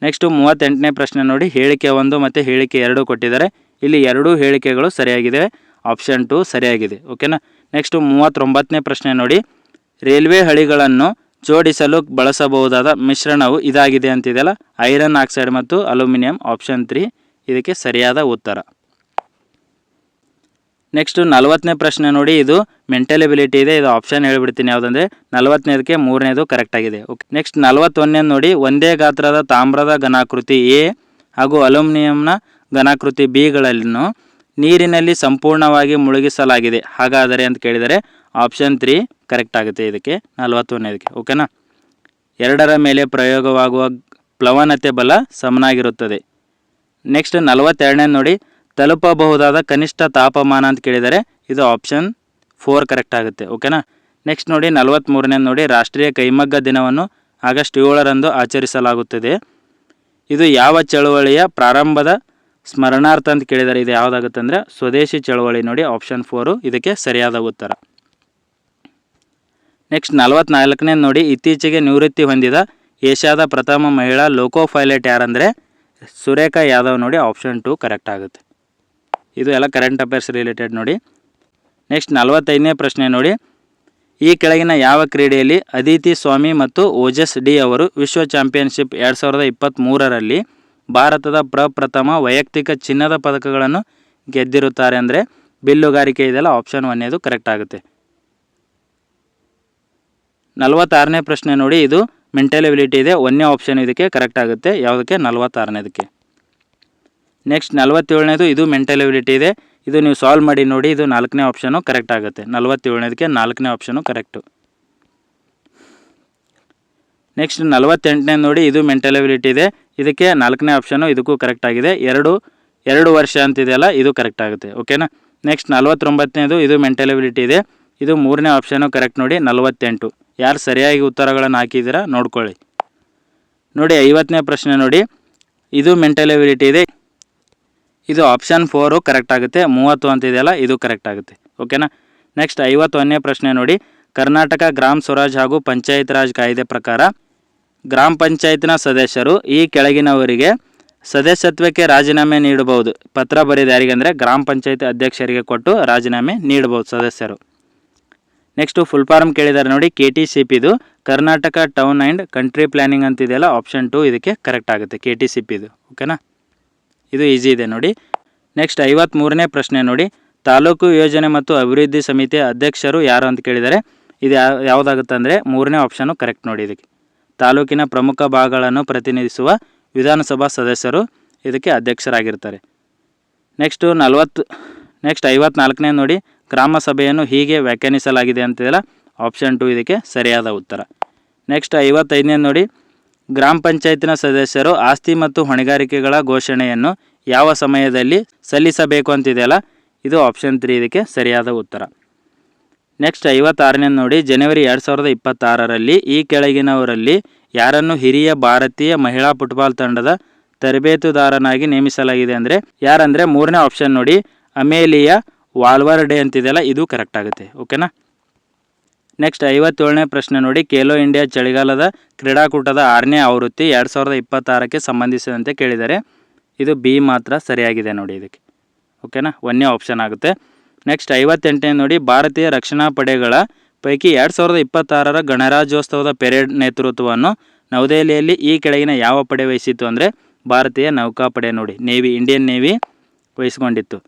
[SPEAKER 1] ನೆಕ್ಸ್ಟು 38ನೇ ಪ್ರಶ್ನೆ ನೋಡಿ, ಹೇಳಿಕೆ 1 ಮತ್ತು ಹೇಳಿಕೆ 2 ಕೊಟ್ಟಿದ್ದಾರೆ. ಇಲ್ಲಿ 2 ಹೇಳಿಕೆಗಳು ಸರಿಯಾಗಿದೆ, ಆಪ್ಷನ್ 2 ಸರಿಯಾಗಿದೆ. ಓಕೆನಾ. ನೆಕ್ಸ್ಟು 39ನೇ ಪ್ರಶ್ನೆ ನೋಡಿ, ರೈಲ್ವೆ ಹಳಿಗಳನ್ನು ಜೋಡಿಸಲು ಬಳಸಬಹುದಾದ ಮಿಶ್ರಣವು ಇದಾಗಿದೆ ಅಂತಿದೆಯಲ್ಲ, ಐರನ್ ಆಕ್ಸೈಡ್ ಮತ್ತು ಅಲ್ಯೂಮಿನಿಯಂ. ಆಪ್ಷನ್ 3 ಇದಕ್ಕೆ ಸರಿಯಾದ ಉತ್ತರ. ನೆಕ್ಸ್ಟು 40ನೇ ಪ್ರಶ್ನೆ ನೋಡಿ, ಇದು ಮೆಂಟಲ್ ಎಬಿಲಿಟಿ ಇದೆ. ಇದು ಆಪ್ಷನ್ ಹೇಳಿಬಿಡ್ತೀನಿ ಯಾವುದಂದರೆ 40ನೇದಕ್ಕೆ 3ನೇದು ಕರೆಕ್ಟ್ ಆಗಿದೆ. ಓಕೆ, ನೆಕ್ಸ್ಟ್ 41ನೇದು ನೋಡಿ, ಒಂದೇ ಗಾತ್ರದ ತಾಮ್ರದ ಘನಾಕೃತಿ ಎ ಹಾಗೂ ಅಲ್ಯೂಮಿನಿಯಂನ ಘನಾಕೃತಿ ಬಿಗಳನ್ನು ನೀರಿನಲ್ಲಿ ಸಂಪೂರ್ಣವಾಗಿ ಮುಳುಗಿಸಲಾಗಿದೆ, ಹಾಗಾದರೆ ಅಂತ ಕೇಳಿದರೆ ಆಪ್ಷನ್ 3 ಕರೆಕ್ಟ್ ಆಗುತ್ತೆ ಇದಕ್ಕೆ 41ನೇದಕ್ಕೆ. ಓಕೆನಾ. ಎರಡರ ಮೇಲೆ ಪ್ರಯೋಗವಾಗುವ ಪ್ಲವನತೆ ಬಲ ಸಮನಾಗಿರುತ್ತದೆ. ನೆಕ್ಸ್ಟ್ 42ನೇ ನೋಡಿ, ತಲುಪಬಹುದಾದ ಕನಿಷ್ಠ ತಾಪಮಾನ ಅಂತ ಕೇಳಿದರೆ ಇದು ಆಪ್ಷನ್ 4 ಕರೆಕ್ಟ್ ಆಗುತ್ತೆ. ಓಕೆನಾ. ನೆಕ್ಸ್ಟ್ ನೋಡಿ 43ನೇ ನೋಡಿ, ರಾಷ್ಟ್ರೀಯ ಕೈಮಗ್ಗ ದಿನವನ್ನು ಆಗಸ್ಟ್ 7ರಂದು ಆಚರಿಸಲಾಗುತ್ತದೆ. ಇದು ಯಾವ ಚಳುವಳಿಯ ಪ್ರಾರಂಭದ ಸ್ಮರಣಾರ್ಥ ಅಂತ ಕೇಳಿದರೆ ಇದು ಯಾವುದಾಗುತ್ತೆ ಅಂದರೆ ಸ್ವದೇಶಿ ಚಳುವಳಿ. ನೋಡಿ ಆಪ್ಷನ್ 4 ಇದಕ್ಕೆ ಸರಿಯಾದ ಉತ್ತರ. ನೆಕ್ಸ್ಟ್ 44ನೇ ನೋಡಿ, ಇತ್ತೀಚೆಗೆ ನಿವೃತ್ತಿ ಹೊಂದಿದ ಏಷ್ಯಾದ ಪ್ರಥಮ ಮಹಿಳಾ ಲೋಕೋ ಪೈಲಟ್ ಯಾರಂದರೆ ಸುರೇಖಾ ಯಾದವ್. ನೋಡಿ ಆಪ್ಷನ್ 2 ಕರೆಕ್ಟ್ ಆಗುತ್ತೆ. ಇದು ಎಲ್ಲ ಕರೆಂಟ್ ಅಫೇರ್ಸ್ ರಿಲೇಟೆಡ್ ನೋಡಿ. ನೆಕ್ಸ್ಟ್ 45ನೇ ಪ್ರಶ್ನೆ ನೋಡಿ, ಈ ಕೆಳಗಿನ ಯಾವ ಕ್ರೀಡೆಯಲ್ಲಿ ಅದಿತಿ ಸ್ವಾಮಿ ಮತ್ತು ಓಜಸ್ ಡಿ ಅವರು ವಿಶ್ವ ಚಾಂಪಿಯನ್ಶಿಪ್ 2023ರಲ್ಲಿ ಭಾರತದ ಪ್ರಪ್ರಥಮ ವೈಯಕ್ತಿಕ ಚಿನ್ನದ ಪದಕಗಳನ್ನು ಗೆದ್ದಿರುತ್ತಾರೆ ಅಂದರೆ ಬಿಲ್ಲುಗಾರಿಕೆ ಇದೆಲ್ಲ ಆಪ್ಷನ್ 1ನೇದು ಕರೆಕ್ಟ್ ಆಗುತ್ತೆ. 46ನೇ ಪ್ರಶ್ನೆ ನೋಡಿ, ಇದು ಮೆಂಟಲ್ ಎಬಿಲಿಟಿ ಇದೆ. 1ನೇ ಆಪ್ಷನ್ ಇದಕ್ಕೆ ಕರೆಕ್ಟ್ ಆಗುತ್ತೆ. ಯಾವುದಕ್ಕೆ? 46ನೇದಕ್ಕೆ. ನೆಕ್ಸ್ಟ್ 47ನೇದು ಇದು ಮೆಂಟಲ್ ಎಬಿಲಿಟಿ ಇದೆ. ಇದು ನೀವು ಸಾಲ್ವ್ ಮಾಡಿ ನೋಡಿ, ಇದು 4ನೇ ಆಪ್ಷನು ಕರೆಕ್ಟ್ ಆಗುತ್ತೆ. 47ನೇದಕ್ಕೆ 4ನೇ ಆಪ್ಷನು ಕರೆಕ್ಟು. ನೆಕ್ಸ್ಟ್ 48ನೇ ನೋಡಿ, ಇದು ಮೆಂಟಲ್ ಎಬಿಲಿಟಿ ಇದೆ. ಇದಕ್ಕೆ 4ನೇ ಆಪ್ಷನು ಇದಕ್ಕೂ ಕರೆಕ್ಟ್ ಆಗಿದೆ. 2 ವರ್ಷ ಅಂತಿದೆಯಲ್ಲ ಇದು ಕರೆಕ್ಟ್ ಆಗುತ್ತೆ. ಓಕೆನಾ. ನೆಕ್ಸ್ಟ್ 49ನೇದು ಇದು ಮೆಂಟಲ್ ಎಬಿಲಿಟಿ ಇದೆ. ಇದು 3ನೇ ಆಪ್ಷನು ಕರೆಕ್ಟ್ ನೋಡಿ 48. ಯಾರು ಸರಿಯಾಗಿ ಉತ್ತರಗಳನ್ನು ಹಾಕಿದ್ದೀರಾ ನೋಡ್ಕೊಳ್ಳಿ. ನೋಡಿ 50ನೇ ಪ್ರಶ್ನೆ ನೋಡಿ, ಇದು ಮೆಂಟಲ್ ಎಬಿಲಿಟಿ ಇದೆ. ಇದು ಆಪ್ಷನ್ 4 ಕರೆಕ್ಟ್ ಆಗುತ್ತೆ. 30 ಅಂತಿದೆಯಲ್ಲ ಇದು ಕರೆಕ್ಟ್ ಆಗುತ್ತೆ. ಓಕೆನಾ. ನೆಕ್ಸ್ಟ್ 51ನೇ ಪ್ರಶ್ನೆ ನೋಡಿ, ಕರ್ನಾಟಕ ಗ್ರಾಮ ಸ್ವರಾಜ್ ಹಾಗೂ ಪಂಚಾಯತ್ ರಾಜ್ ಕಾಯ್ದೆ ಪ್ರಕಾರ ಗ್ರಾಮ ಪಂಚಾಯತ್ನ ಸದಸ್ಯರು ಈ ಕೆಳಗಿನವರಿಗೆ ಸದಸ್ಯತ್ವಕ್ಕೆ ರಾಜೀನಾಮೆ ನೀಡಬಹುದು. ಪತ್ರ ಬರೆದು ಯಾರಿಗೆ ಅಂದರೆ ಗ್ರಾಮ ಪಂಚಾಯತ್ ಅಧ್ಯಕ್ಷರಿಗೆ ಕೊಟ್ಟು ರಾಜೀನಾಮೆ ನೀಡಬಹುದು ಸದಸ್ಯರು. ನೆಕ್ಸ್ಟು ಫುಲ್ ಫಾರ್ಮ್ ಕೇಳಿದ್ದಾರೆ ನೋಡಿ, KTCP Karnataka town and country planning ಅಂತಿದೆಯಲ್ಲ ಆಪ್ಷನ್ 2 ಇದಕ್ಕೆ ಕರೆಕ್ಟ್ ಆಗುತ್ತೆ. KTCP ಓಕೆನಾ. ಇದು ಈಸಿ ಇದೆ ನೋಡಿ. ನೆಕ್ಸ್ಟ್ 53ನೇ ಪ್ರಶ್ನೆ ನೋಡಿ, ತಾಲೂಕು ಯೋಜನೆ ಮತ್ತು ಅಭಿವೃದ್ಧಿ ಸಮಿತಿಯ ಅಧ್ಯಕ್ಷರು ಯಾರು ಅಂತ ಕೇಳಿದರೆ ಇದು ಯಾವುದಾಗುತ್ತೆ ಅಂದರೆ 3ನೇ ಆಪ್ಷನು ಕರೆಕ್ಟ್ ನೋಡಿ. ಇದಕ್ಕೆ ತಾಲೂಕಿನ ಪ್ರಮುಖ ಭಾಗಗಳನ್ನು ಪ್ರತಿನಿಧಿಸುವ ವಿಧಾನಸಭಾ ಸದಸ್ಯರು ಇದಕ್ಕೆ ಅಧ್ಯಕ್ಷರಾಗಿರ್ತಾರೆ. ನೆಕ್ಸ್ಟ್ 54ನೇ ನೋಡಿ, ಗ್ರಾಮ ಸಭೆಯನ್ನು ಹೀಗೆ ವ್ಯಾಖ್ಯಾನಿಸಲಾಗಿದೆ ಅಂತಿದೆಯಲ್ಲ ಆಪ್ಷನ್ 2 ಇದಕ್ಕೆ ಸರಿಯಾದ ಉತ್ತರ. ನೆಕ್ಸ್ಟ್ 55ನೇ ನೋಡಿ, ಗ್ರಾಮ ಪಂಚಾಯತಿನ ಸದಸ್ಯರು ಆಸ್ತಿ ಮತ್ತು ಹೊಣೆಗಾರಿಕೆಗಳ ಘೋಷಣೆಯನ್ನು ಯಾವ ಸಮಯದಲ್ಲಿ ಸಲ್ಲಿಸಬೇಕು ಅಂತಿದೆಯಲ್ಲ ಇದು ಆಪ್ಷನ್ 3 ಇದಕ್ಕೆ ಸರಿಯಾದ ಉತ್ತರ. ನೆಕ್ಸ್ಟ್ 56ನೇ ನೋಡಿ, ಜನವರಿ 2026ರಲ್ಲಿ ಈ ಕೆಳಗಿನವರಲ್ಲಿ ಯಾರನ್ನು ಹಿರಿಯ ಭಾರತೀಯ ಮಹಿಳಾ ಫುಟ್ಬಾಲ್ ತಂಡದ ತರಬೇತುದಾರನಾಗಿ ನೇಮಿಸಲಾಗಿದೆ ಅಂದರೆ ಯಾರಂದರೆ 3ನೇ ಆಪ್ಷನ್ ನೋಡಿ, ಅಮೇಲಿಯಾ ವಾಲ್ವರ್ಡೆ ಅಂತಿದೆಯಲ್ಲ ಇದು ಕರೆಕ್ಟ್ ಆಗುತ್ತೆ. ಓಕೆನಾ. ನೆಕ್ಸ್ಟ್ 57ನೇ ಪ್ರಶ್ನೆ ನೋಡಿ, ಖೇಲೋ ಇಂಡಿಯಾ ಚಳಿಗಾಲದ ಕ್ರೀಡಾಕೂಟದ 6ನೇ ಆವೃತ್ತಿ 2026ಕ್ಕೆ ಸಂಬಂಧಿಸಿದಂತೆ ಕೇಳಿದರೆ ಇದು ಬಿ ಮಾತ್ರ ಸರಿಯಾಗಿದೆ ನೋಡಿ ಇದಕ್ಕೆ. ಓಕೆನಾ, 1ನೇ ಆಪ್ಷನ್ ಆಗುತ್ತೆ. ನೆಕ್ಸ್ಟ್ 58ನೇ ನೋಡಿ, ಭಾರತೀಯ ರಕ್ಷಣಾ ಪಡೆಗಳ ಪೈಕಿ 2026ರ ಗಣರಾಜ್ಯೋತ್ಸವದ ಪೆರೇಡ್ ನೇತೃತ್ವವನ್ನು ನವದೆಹಲಿಯಲ್ಲಿ ಈ ಕೆಳಗಿನ ಯಾವ ಪಡೆ ವಹಿಸಿತ್ತು ಅಂದರೆ ಭಾರತೀಯ ನೌಕಾಪಡೆ ನೋಡಿ, ನೇವಿ, ಇಂಡಿಯನ್ ನೇವಿ ವಹಿಸ್ಕೊಂಡಿತ್ತು.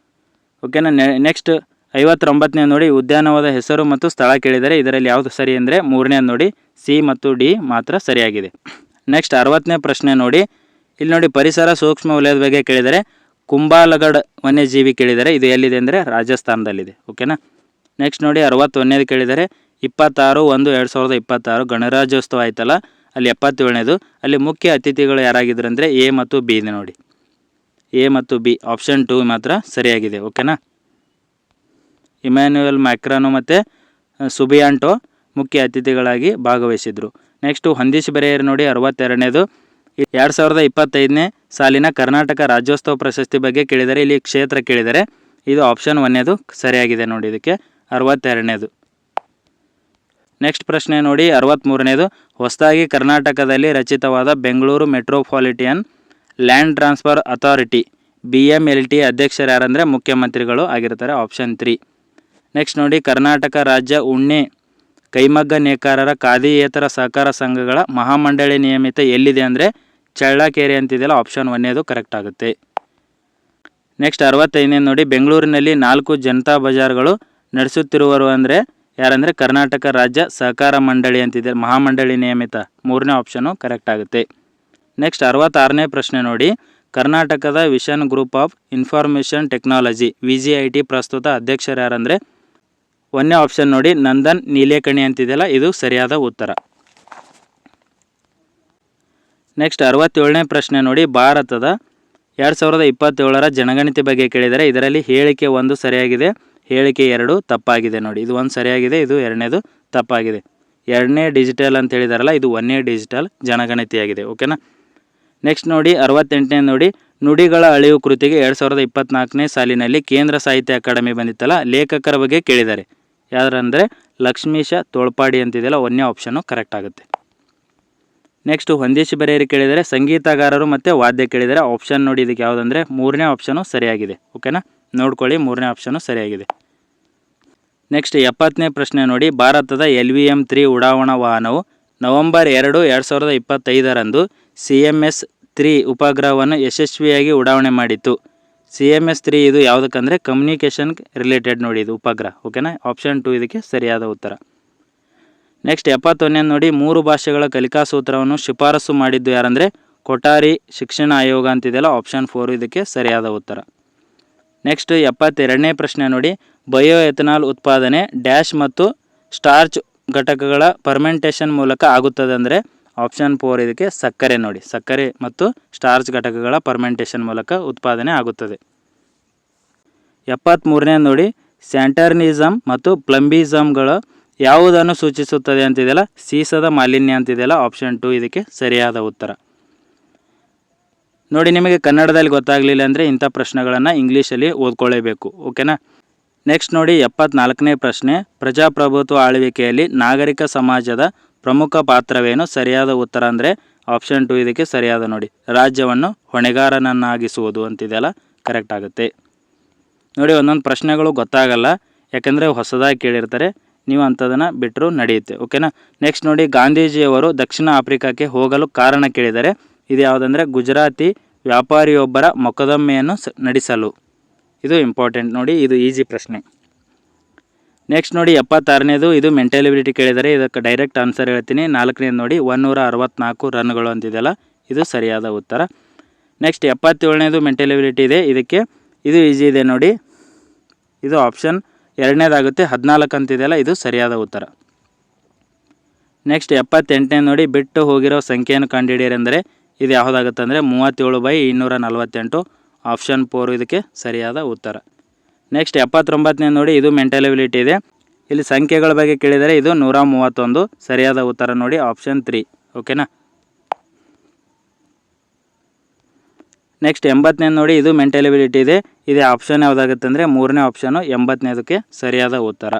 [SPEAKER 1] ಓಕೆನಾ. ನೆಕ್ಸ್ಟ್ 59ನೇ ನೋಡಿ, ಉದ್ಯಾನವನದ ಹೆಸರು ಮತ್ತು ಸ್ಥಳ ಕೇಳಿದರೆ ಇದರಲ್ಲಿ ಯಾವುದು ಸರಿ ಅಂದರೆ 3ನೇ ನೋಡಿ, ಸಿ ಮತ್ತು ಡಿ ಮಾತ್ರ ಸರಿಯಾಗಿದೆ. ನೆಕ್ಸ್ಟ್ 60ನೇ ಪ್ರಶ್ನೆ ನೋಡಿ, ಇಲ್ಲಿ ನೋಡಿ ಪರಿಸರ ಸೂಕ್ಷ್ಮ ವಲಯದ ಬಗ್ಗೆ ಕೇಳಿದರೆ ಕುಂಬಾಲಗಢ ವನ್ಯಜೀವಿ ಕೇಳಿದರೆ ಇದು ಎಲ್ಲಿದೆ ಅಂದರೆ ರಾಜಸ್ಥಾನದಲ್ಲಿದೆ. ಓಕೆನಾ. ನೆಕ್ಸ್ಟ್ ನೋಡಿ 61ನೇದು ಕೇಳಿದರೆ 26/1/2026 ಗಣರಾಜ್ಯೋತ್ಸವ ಆಯ್ತಲ್ಲ ಅಲ್ಲಿ 77ನೇದು, ಅಲ್ಲಿ ಮುಖ್ಯ ಅತಿಥಿಗಳು ಯಾರಾಗಿದ್ರು ಅಂದರೆ ಎ ಮತ್ತು ಬಿ ಇದೆ ನೋಡಿ, ಎ ಮತ್ತು ಬಿ ಆಪ್ಷನ್ 2 ಮಾತ್ರ ಸರಿಯಾಗಿದೆ. ಓಕೆನಾ. ಇಮ್ಯಾನ್ಯುಯಲ್ ಮ್ಯಾಕ್ರಾನು ಮತ್ತು ಸುಬಿಯಾಂಟೋ ಮುಖ್ಯ ಅತಿಥಿಗಳಾಗಿ ಭಾಗವಹಿಸಿದರು. ನೆಕ್ಸ್ಟು ಹೊಂದಿಸಿ ಬರೆಯರು ನೋಡಿ 62ನೇದು, 2025ನೇ ಸಾಲಿನ ಕರ್ನಾಟಕ ರಾಜ್ಯೋತ್ಸವ ಪ್ರಶಸ್ತಿ ಬಗ್ಗೆ ಕೇಳಿದರೆ ಇಲ್ಲಿ ಕ್ಷೇತ್ರ ಕೇಳಿದರೆ ಇದು ಆಪ್ಷನ್ 1ನೇದು ಸರಿಯಾಗಿದೆ ನೋಡಿ ಇದಕ್ಕೆ 62ನೇದು. ನೆಕ್ಸ್ಟ್ ಪ್ರಶ್ನೆ ನೋಡಿ 63ನೇದು, ಹೊಸದಾಗಿ ಕರ್ನಾಟಕದಲ್ಲಿ ರಚಿತವಾದ Bengaluru metropolitan land transfer authority BMLT ಅಧ್ಯಕ್ಷರು ಯಾರಂದರೆ ಮುಖ್ಯಮಂತ್ರಿಗಳು ಆಗಿರ್ತಾರೆ ಆಪ್ಷನ್ 3. ನೆಕ್ಸ್ಟ್ ನೋಡಿ, ಕರ್ನಾಟಕ ರಾಜ್ಯ ಉಣ್ಣೆ ಕೈಮಗ್ಗ ನೇಕಾರರ ಖಾದಿಯೇತರ ಸಹಕಾರ ಸಂಘಗಳ ಮಹಾಮಂಡಳಿ ನಿಯಮಿತ ಎಲ್ಲಿದೆ ಅಂದರೆ ಚಳ್ಳಕೆರೆ ಅಂತಿದೆಯಲ್ಲ, ಆಪ್ಷನ್ 1 ಕರೆಕ್ಟ್ ಆಗುತ್ತೆ. ನೆಕ್ಸ್ಟ್ 65ನೇ ನೋಡಿ, ಬೆಂಗಳೂರಿನಲ್ಲಿ 4 ಜನತಾ ಬಜಾರ್ಗಳು ನಡೆಸುತ್ತಿರುವರು ಅಂದರೆ ಯಾರಂದರೆ ಕರ್ನಾಟಕ ರಾಜ್ಯ ಸಹಕಾರ ಮಂಡಳಿ ಅಂತಿದೆ, ಮಹಾಮಂಡಳಿ ನಿಯಮಿತ, 3ನೇ ಆಪ್ಷನು ಕರೆಕ್ಟ್ ಆಗುತ್ತೆ. ನೆಕ್ಸ್ಟ್ 66ನೇ ಪ್ರಶ್ನೆ ನೋಡಿ, ಕರ್ನಾಟಕದ vision group of information technology VGIT ಪ್ರಸ್ತುತ ಅಧ್ಯಕ್ಷರು ಯಾರಂದರೆ 1ನೇ ಆಪ್ಷನ್ ನೋಡಿ, ನಂದನ್ ನೀಲೇಕಣಿ ಅಂತಿದೆಯಲ್ಲ, ಇದು ಸರಿಯಾದ ಉತ್ತರ. ನೆಕ್ಸ್ಟ್ 67ನೇ ಪ್ರಶ್ನೆ ನೋಡಿ, ಭಾರತದ 2027ರ ಜನಗಣತಿ ಬಗ್ಗೆ ಕೇಳಿದರೆ ಇದರಲ್ಲಿ ಹೇಳಿಕೆ 1 ಸರಿಯಾಗಿದೆ, ಹೇಳಿಕೆ 2 ತಪ್ಪಾಗಿದೆ. ನೋಡಿ, ಇದು 1 ಸರಿಯಾಗಿದೆ, ಇದು 2ನೇದು ತಪ್ಪಾಗಿದೆ. 2ನೇ ಡಿಜಿಟಲ್ ಅಂತ ಹೇಳಿದಾರಲ್ಲ, ಇದು 1ನೇ ಡಿಜಿಟಲ್ ಜನಗಣತಿಯಾಗಿದೆ. ಓಕೆನಾ. ನೆಕ್ಸ್ಟ್ ನೋಡಿ, 68ನೇ ನೋಡಿ, ನುಡಿಗಳ ಅಳಿವು ಕೃತಿಗೆ 2024ನೇ ಸಾಲಿನಲ್ಲಿ ಕೇಂದ್ರ ಸಾಹಿತ್ಯ ಅಕಾಡೆಮಿ ಬಂದಿತ್ತಲ್ಲ, ಲೇಖಕರ ಬಗ್ಗೆ ಕೇಳಿದ್ದಾರೆ. ಯಾರಂದರೆ ಲಕ್ಷ್ಮೀಶ ತೋಳ್ಪಾಡಿ ಅಂತಿದೆಯಲ್ಲ, 1ನೇ ಆಪ್ಷನ್ನು ಕರೆಕ್ಟ್ ಆಗುತ್ತೆ. ನೆಕ್ಸ್ಟ್ ಹೊಂದಿಸಿ ಬರೆಯಿರಿ ಕೇಳಿದರೆ ಸಂಗೀತಗಾರರು ಮತ್ತು ವಾದ್ಯ ಕೇಳಿದರೆ ಆಪ್ಷನ್ ನೋಡಿ, ಇದಕ್ಕೆ ಯಾವುದಂದರೆ 3ನೇ ಆಪ್ಷನು ಸರಿಯಾಗಿದೆ. ಓಕೆನಾ, ನೋಡ್ಕೊಳ್ಳಿ, 3ನೇ ಆಪ್ಷನು ಸರಿಯಾಗಿದೆ. ನೆಕ್ಸ್ಟ್ 70ನೇ ಪ್ರಶ್ನೆ ನೋಡಿ, ಭಾರತದ LVM-3 ಉಡಾವಣಾ ವಾಹನವು ನವೆಂಬರ್ 2, 2025ರಂದು CMS-3 ಉಪಗ್ರಹವನ್ನು ಯಶಸ್ವಿಯಾಗಿ ಉಡಾವಣೆ ಮಾಡಿತ್ತು. CMS-3 ಇದು ಯಾವುದಕ್ಕಂದರೆ ಕಮ್ಯುನಿಕೇಷನ್ ರಿಲೇಟೆಡ್ ನೋಡಿ, ಇದು ಉಪಗ್ರಹ. ಓಕೆನಾ, ಆಪ್ಷನ್ 2 ಇದಕ್ಕೆ ಸರಿಯಾದ ಉತ್ತರ. ನೆಕ್ಸ್ಟ್ 71ನೇ ನೋಡಿ, 3 ಭಾಷೆಗಳ ಕಲಿಕಾ ಸೂತ್ರವನ್ನು ಶಿಫಾರಸು ಮಾಡಿದ್ದು ಯಾರಂದರೆ ಕೊಠಾರಿ ಶಿಕ್ಷಣ ಆಯೋಗ ಅಂತಿದೆಯಲ್ಲ, ಆಪ್ಷನ್ 4 ಇದಕ್ಕೆ ಸರಿಯಾದ ಉತ್ತರ. ನೆಕ್ಸ್ಟ್ 72ನೇ ಪ್ರಶ್ನೆ ನೋಡಿ, ಬಯೋ ಎಥನಾಲ್ ಉತ್ಪಾದನೆ ಡ್ಯಾಶ್ ಮತ್ತು ಸ್ಟಾರ್ಚ್ ಘಟಕಗಳ ಫರ್ಮೆಂಟೇಷನ್ ಮೂಲಕ ಆಗುತ್ತದೆ ಅಂದರೆ ಆಪ್ಷನ್ 4 ಇದಕ್ಕೆ ಸಕ್ಕರೆ ನೋಡಿ, ಸಕ್ಕರೆ ಮತ್ತು ಸ್ಟಾರ್ಚ್ ಘಟಕಗಳ ಫರ್ಮೆಂಟೇಷನ್ ಮೂಲಕ ಉತ್ಪಾದನೆ ಆಗುತ್ತದೆ. 73ನೇ ನೋಡಿ, ಸ್ಯಾಂಟರ್ನಿಸಮ್ ಮತ್ತು ಪ್ಲಂಬಿಸಮ್ಗಳ ಯಾವುದನ್ನು ಸೂಚಿಸುತ್ತದೆ ಅಂತಿದೆಯಲ್ಲ, ಸೀಸದ ಮಾಲಿನ್ಯ ಅಂತಿದೆಯಲ್ಲ, ಆಪ್ಷನ್ 2 ಇದಕ್ಕೆ ಸರಿಯಾದ ಉತ್ತರ. ನೋಡಿ, ನಿಮಗೆ ಕನ್ನಡದಲ್ಲಿ ಗೊತ್ತಾಗಲಿಲ್ಲ ಅಂದರೆ ಇಂಥ ಪ್ರಶ್ನೆಗಳನ್ನು ಇಂಗ್ಲೀಷಲ್ಲಿ ಓದ್ಕೊಳ್ಳೇಬೇಕು. ಓಕೆನಾ. ನೆಕ್ಸ್ಟ್ ನೋಡಿ, 74ನೇ ಪ್ರಶ್ನೆ, ಪ್ರಜಾಪ್ರಭುತ್ವ ಆಳ್ವಿಕೆಯಲ್ಲಿ ನಾಗರಿಕ ಸಮಾಜದ ಪ್ರಮುಖ ಪಾತ್ರವೇನು? ಸರಿಯಾದ ಉತ್ತರ ಅಂದರೆ ಆಪ್ಷನ್ 2 ಇದಕ್ಕೆ ಸರಿಯಾದ ನೋಡಿ, ರಾಜ್ಯವನ್ನು ಹೊಣೆಗಾರನನ್ನಾಗಿಸುವುದು ಅಂತಿದೆಯಲ್ಲ, ಕರೆಕ್ಟ್ ಆಗುತ್ತೆ. ನೋಡಿ, ಒಂದೊಂದು ಪ್ರಶ್ನೆಗಳು ಗೊತ್ತಾಗಲ್ಲ, ಯಾಕೆಂದರೆ ಹೊಸದಾಗಿ ಕೇಳಿರ್ತಾರೆ, ನೀವು ಅಂಥದನ್ನು ಬಿಟ್ಟರು ನಡೆಯುತ್ತೆ. ಓಕೆನಾ. ನೆಕ್ಸ್ಟ್ ನೋಡಿ, ಗಾಂಧೀಜಿಯವರು ದಕ್ಷಿಣ ಆಫ್ರಿಕಾಕ್ಕೆ ಹೋಗಲು ಕಾರಣ ಕೇಳಿದರೆ ಇದು ಯಾವುದಂದರೆ ಗುಜರಾತಿ ವ್ಯಾಪಾರಿಯೊಬ್ಬರ ಮೊಕದ್ದಮೆಯನ್ನು ನಡೆಸಲು. ಇದು ಇಂಪಾರ್ಟೆಂಟ್ ನೋಡಿ, ಇದು ಈಸಿ ಪ್ರಶ್ನೆ. ನೆಕ್ಸ್ಟ್ ನೋಡಿ, 76ನೇದು ಇದು ಮೆಂಟಲಿಬಿಲಿಟಿ ಕೇಳಿದರೆ ಇದಕ್ಕೆ ಡೈರೆಕ್ಟ್ ಆನ್ಸರ್ ಹೇಳ್ತೀನಿ. 4ನೇದು ನೋಡಿ, 164 ರನ್ಗಳು ಅಂತಿದೆಯಲ್ಲ, ಇದು ಸರಿಯಾದ ಉತ್ತರ. ನೆಕ್ಸ್ಟ್ 77ನೇದು ಮೆಂಟಲಿಬಿಲಿಟಿ ಇದೆ, ಇದಕ್ಕೆ ಇದು ಈಸಿ ಇದೆ ನೋಡಿ, ಇದು ಆಪ್ಷನ್ 2ನೇದಾಗುತ್ತೆ, 14 ಅಂತಿದೆಯಲ್ಲ, ಇದು ಸರಿಯಾದ ಉತ್ತರ. ನೆಕ್ಸ್ಟ್ 78ನೇ ನೋಡಿ, ಬಿಟ್ಟು ಹೋಗಿರೋ ಸಂಖ್ಯೆಯನ್ನು ಕಂಡುಹಿಡಿಯಿರಿ ಅಂದರೆ ಇದು ಯಾವುದಾಗುತ್ತೆ ಅಂದರೆ 37/248, ಆಪ್ಷನ್ 4 ಇದಕ್ಕೆ ಸರಿಯಾದ ಉತ್ತರ. ನೆಕ್ಸ್ಟ್ 79ನೇ ನೋಡಿ, ಇದು ಮೆಂಟಲಿಬಿಲಿಟಿ ಇದೆ, ಇಲ್ಲಿ ಸಂಖ್ಯೆಗಳ ಬಗ್ಗೆ ಕೇಳಿದರೆ ಇದು 131, ಸರಿಯಾದ ಉತ್ತರ ನೋಡಿ, ಆಪ್ಷನ್ 3. ಓಕೆನಾ. ನೆಕ್ಸ್ಟ್ 80ನೇ ನೋಡಿ, ಇದು ಮೆಂಟಲಿಬಿಲಿಟಿ ಇದೆ, ಇದು ಆಪ್ಷನ್ ಯಾವುದಾಗುತ್ತೆ ಅಂದರೆ 3ನೇ ಆಪ್ಷನು 80ನೇದಕ್ಕೆ ಸರಿಯಾದ ಉತ್ತರ.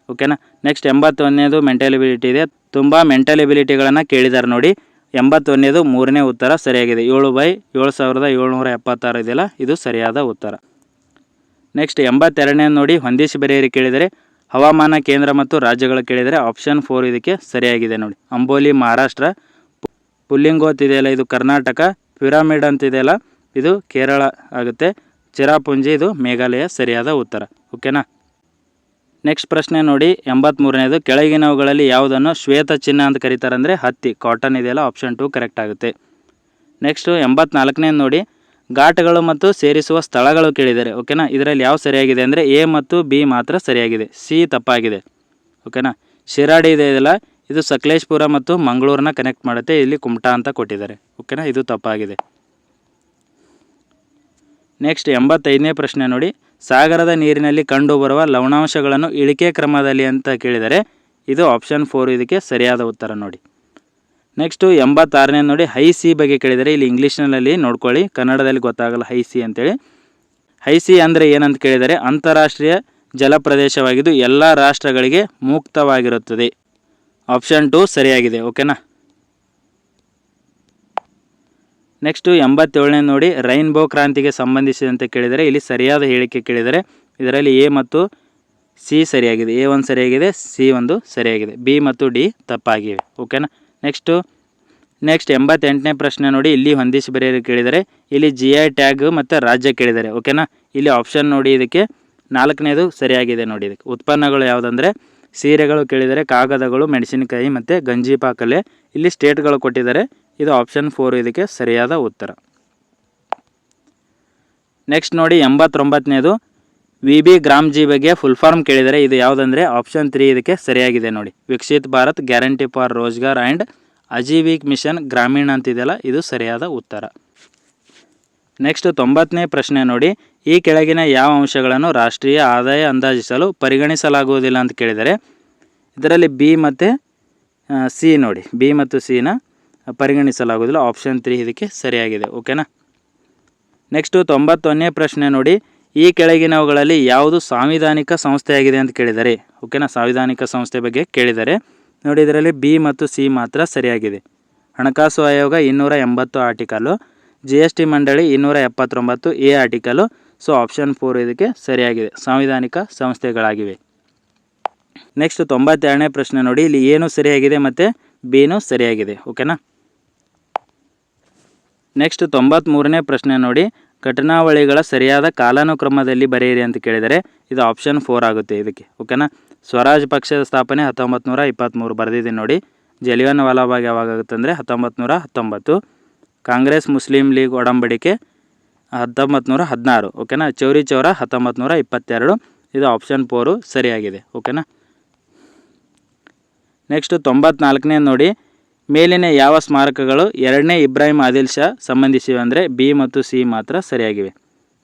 [SPEAKER 1] ಓಕೆನಾ. ನೆಕ್ಸ್ಟ್ 81ನೇದು ಮೆಂಟಲಿಬಿಲಿಟಿ ಇದೆ, ತುಂಬ ಮೆಂಟಲಿಬಿಲಿಟಿಗಳನ್ನು ಕೇಳಿದ್ದಾರೆ ನೋಡಿ, 81ನೇದು 3ನೇ ಉತ್ತರ ಸರಿಯಾಗಿದೆ, 7/7776 ಇದೆಯಲ್ಲ, ಇದು ಸರಿಯಾದ ಉತ್ತರ. ನೆಕ್ಸ್ಟ್ 82ನೇ ನೋಡಿ, ಹೊಂದಿಸಿ ಬರೆಯಿರಿ ಕೇಳಿದರೆ ಹವಾಮಾನ ಕೇಂದ್ರ ಮತ್ತು ರಾಜ್ಯಗಳು ಕೇಳಿದರೆ ಆಪ್ಷನ್ 4 ಇದಕ್ಕೆ ಸರಿಯಾಗಿದೆ ನೋಡಿ, ಅಂಬೋಲಿ ಮಹಾರಾಷ್ಟ್ರ, ಪುಲ್ಲಿಂಗೋತ್ ಇದೆಯಲ್ಲ ಇದು ಕರ್ನಾಟಕ, ಪಿರಾಮಿಡ್ ಅಂತಿದೆಯಲ್ಲ ಇದು ಕೇರಳ ಆಗುತ್ತೆ, ಚಿರಾಪುಂಜಿ ಇದು ಮೇಘಾಲಯ, ಸರಿಯಾದ ಉತ್ತರ. ಓಕೆನಾ. ನೆಕ್ಸ್ಟ್ ಪ್ರಶ್ನೆ ನೋಡಿ, 83ನೇದು ಕೆಳಗಿನವುಗಳಲ್ಲಿ ಯಾವುದನ್ನು ಶ್ವೇತ ಚಿನ್ನ ಅಂತ ಕರೀತಾರೆ ಅಂದರೆ ಹತ್ತಿ, ಕಾಟನ್ ಇದೆಯಲ್ಲ, ಆಪ್ಷನ್ 2 ಕರೆಕ್ಟ್ ಆಗುತ್ತೆ. ನೆಕ್ಸ್ಟು 84ನೇ ನೋಡಿ, ಘಾಟ್ಗಳು ಮತ್ತು ಸೇರಿಸುವ ಸ್ಥಳಗಳು ಕೇಳಿದ್ದಾರೆ. ಓಕೆನಾ, ಇದರಲ್ಲಿ ಯಾವ ಸರಿಯಾಗಿದೆ ಅಂದರೆ A ಮತ್ತು B ಮಾತ್ರ ಸರಿಯಾಗಿದೆ, C ತಪ್ಪಾಗಿದೆ. ಓಕೆನಾ. ಶಿರಾಡಿ ಇದೆಯಲ್ಲ ಇದು ಸಕಲೇಶ್ಪುರ ಮತ್ತು ಮಂಗಳೂರನ್ನ ಕನೆಕ್ಟ್ ಮಾಡುತ್ತೆ, ಇಲ್ಲಿ ಕುಮಟಾ ಅಂತ ಕೊಟ್ಟಿದ್ದಾರೆ. ಓಕೆನಾ, ಇದು ತಪ್ಪಾಗಿದೆ. ನೆಕ್ಸ್ಟ್ 85ನೇ ಪ್ರಶ್ನೆ ನೋಡಿ, ಸಾಗರದ ನೀರಿನಲ್ಲಿ ಕಂಡುಬರುವ ಲವಣಾಂಶಗಳನ್ನು ಇಳಿಕೆ ಕ್ರಮದಲ್ಲಿ ಅಂತ ಕೇಳಿದರೆ ಇದು ಆಪ್ಷನ್ 4 ಇದಕ್ಕೆ ಸರಿಯಾದ ಉತ್ತರ ನೋಡಿ. ನೆಕ್ಸ್ಟು 86ನೇ ನೋಡಿ, ಹೈ ಸಿ ಬಗ್ಗೆ ಕೇಳಿದರೆ ಇಲ್ಲಿ ಇಂಗ್ಲೀಷ್ನಲ್ಲಿ ನೋಡ್ಕೊಳ್ಳಿ, ಕನ್ನಡದಲ್ಲಿ ಗೊತ್ತಾಗಲ್ಲ ಹೈ ಸಿ ಅಂತೇಳಿ. ಹೈ ಸಿ ಅಂದರೆ ಏನಂತ ಕೇಳಿದರೆ ಅಂತಾರಾಷ್ಟ್ರೀಯ ಜಲಪ್ರದೇಶವಾಗಿದ್ದು ಎಲ್ಲ ರಾಷ್ಟ್ರಗಳಿಗೆ ಮುಕ್ತವಾಗಿರುತ್ತದೆ, ಆಪ್ಷನ್ 2 ಸರಿಯಾಗಿದೆ. ಓಕೆನಾ. ನೆಕ್ಸ್ಟು 87ನೇ ನೋಡಿ, ರೈನ್ಬೋ ಕ್ರಾಂತಿಗೆ ಸಂಬಂಧಿಸಿದಂತೆ ಕೇಳಿದರೆ ಇಲ್ಲಿ ಸರಿಯಾದ ಹೇಳಿಕೆ ಕೇಳಿದರೆ ಇದರಲ್ಲಿ A ಮತ್ತು ಸಿ ಸರಿಯಾಗಿದೆ, A1 ಸರಿಯಾಗಿದೆ, C1 ಸರಿಯಾಗಿದೆ, ಬಿ ಮತ್ತು ಡಿ ತಪ್ಪಾಗಿವೆ. ಓಕೆನಾ. ನೆಕ್ಸ್ಟ್ 88ನೇ ಪ್ರಶ್ನೆ ನೋಡಿ, ಇಲ್ಲಿ ಹೊಂದಿಸಿ ಬರೆಯಲು ಕೇಳಿದರೆ ಇಲ್ಲಿ GI ಟ್ಯಾಗ್ ಮತ್ತು ರಾಜ್ಯ ಕೇಳಿದ್ದಾರೆ. ಓಕೆನಾ. ಇಲ್ಲಿ ಆಪ್ಷನ್ ನೋಡಿ, ಇದಕ್ಕೆ 4ನೇದು ಸರಿಯಾಗಿದೆ ನೋಡಿ. ಇದಕ್ಕೆ ಉತ್ಪನ್ನಗಳು ಯಾವುದಂದರೆ ಸೀರೆಗಳು ಕೇಳಿದರೆ, ಕಾಗದಗಳು, ಮೆಣಸಿನಕಾಯಿ ಮತ್ತು ಗಂಜಿಪಾಕಲೆ. ಇಲ್ಲಿ ಸ್ಟೇಟ್ಗಳು ಕೊಟ್ಟಿದ್ದಾರೆ. ಇದು ಆಪ್ಷನ್ 4 ಇದಕ್ಕೆ ಸರಿಯಾದ ಉತ್ತರ. ನೆಕ್ಸ್ಟ್ ನೋಡಿ 89ನೇದು VB ಗ್ರಾಮ್ಜಿ ಬಗ್ಗೆ ಫುಲ್ ಫಾರ್ಮ್ ಕೇಳಿದರೆ ಇದು ಯಾವುದಂದರೆ ಆಪ್ಷನ್ 3 ಇದಕ್ಕೆ ಸರಿಯಾಗಿದೆ ನೋಡಿ. Viksit Bharat guarantee for Rozgar and Ajeevika mission Gramin ಅಂತಿದೆಯಲ್ಲ, ಇದು ಸರಿಯಾದ ಉತ್ತರ. ನೆಕ್ಸ್ಟ್ 90ನೇ ಪ್ರಶ್ನೆ ನೋಡಿ, ಈ ಕೆಳಗಿನ ಯಾವ ಅಂಶಗಳನ್ನು ರಾಷ್ಟ್ರೀಯ ಆದಾಯ ಅಂದಾಜಿಸಲು ಪರಿಗಣಿಸಲಾಗುವುದಿಲ್ಲ ಅಂತ ಕೇಳಿದರೆ ಇದರಲ್ಲಿ ಬಿ ಮತ್ತು ಸಿ ನೋಡಿ, ಬಿ ಮತ್ತು ಸಿನ ಪರಿಗಣಿಸಲಾಗುವುದಿಲ್ಲ. ಆಪ್ಷನ್ 3 ಇದಕ್ಕೆ ಸರಿಯಾಗಿದೆ. ಓಕೆನಾ. ನೆಕ್ಸ್ಟು 91ನೇ ಪ್ರಶ್ನೆ ನೋಡಿ, ಈ ಕೆಳಗಿನವುಗಳಲ್ಲಿ ಯಾವುದು ಸಾಂವಿಧಾನಿಕ ಸಂಸ್ಥೆಯಾಗಿದೆ ಅಂತ ಕೇಳಿದ್ದಾರೆ. ಓಕೆನಾ. ಸಾಂವಿಧಾನಿಕ ಸಂಸ್ಥೆ ಬಗ್ಗೆ ಕೇಳಿದ್ದಾರೆ ನೋಡಿ. ಇದರಲ್ಲಿ ಬಿ ಮತ್ತು ಸಿ ಮಾತ್ರ ಸರಿಯಾಗಿದೆ. ಹಣಕಾಸು ಆಯೋಗ 280 ಆರ್ಟಿಕಲು, GST ಮಂಡಳಿ 279 ಎ ಆರ್ಟಿಕಲು. ಸೊ ಆಪ್ಷನ್ 4 ಇದಕ್ಕೆ ಸರಿಯಾಗಿದೆ, ಸಾಂವಿಧಾನಿಕ ಸಂಸ್ಥೆಗಳಾಗಿವೆ. ನೆಕ್ಸ್ಟ್ 92ನೇ ಪ್ರಶ್ನೆ ನೋಡಿ, ಇಲ್ಲಿ ಏನು ಸರಿಯಾಗಿದೆ ಮತ್ತು ಬಿನೂ ಸರಿಯಾಗಿದೆ. ಓಕೆನಾ. ನೆಕ್ಸ್ಟ್ 93ನೇ ಪ್ರಶ್ನೆ ನೋಡಿ, ಘಟನಾವಳಿಗಳ ಸರಿಯಾದ ಕಾಲಾನುಕ್ರಮದಲ್ಲಿ ಬರೆಯಿರಿ ಅಂತ ಕೇಳಿದರೆ ಇದು ಆಪ್ಷನ್ 4 ಆಗುತ್ತೆ ಇದಕ್ಕೆ. ಓಕೆನಾ. ಸ್ವರಾಜ್ ಪಕ್ಷದ ಸ್ಥಾಪನೆ 1923 ಬರೆದಿದ್ದೀನಿ ನೋಡಿ. ಜಲಿಯನ್ ವಾಲಾಬಾಗ್ ಯಾವಾಗುತ್ತೆ ಅಂದರೆ 1919. ಕಾಂಗ್ರೆಸ್ ಮುಸ್ಲಿಂ ಲೀಗ್ ಒಡಂಬಡಿಕೆ 1916. ಓಕೆನಾ. ಚೌರಿ ಚೌರ 1922. ಇದು ಆಪ್ಷನ್ 4 ಸರಿಯಾಗಿದೆ. ಓಕೆನಾ. ನೆಕ್ಸ್ಟ್ 94ನೇ ನೋಡಿ, ಮೇಲಿನ ಯಾವ ಸ್ಮಾರಕಗಳು 2ನೇ ಇಬ್ರಾಹಿಂ ಆದಿಲ್ ಶಾ ಸಂಬಂಧಿಸಿವೆ ಅಂದರೆ ಬಿ ಮತ್ತು ಸಿ ಮಾತ್ರ ಸರಿಯಾಗಿವೆ.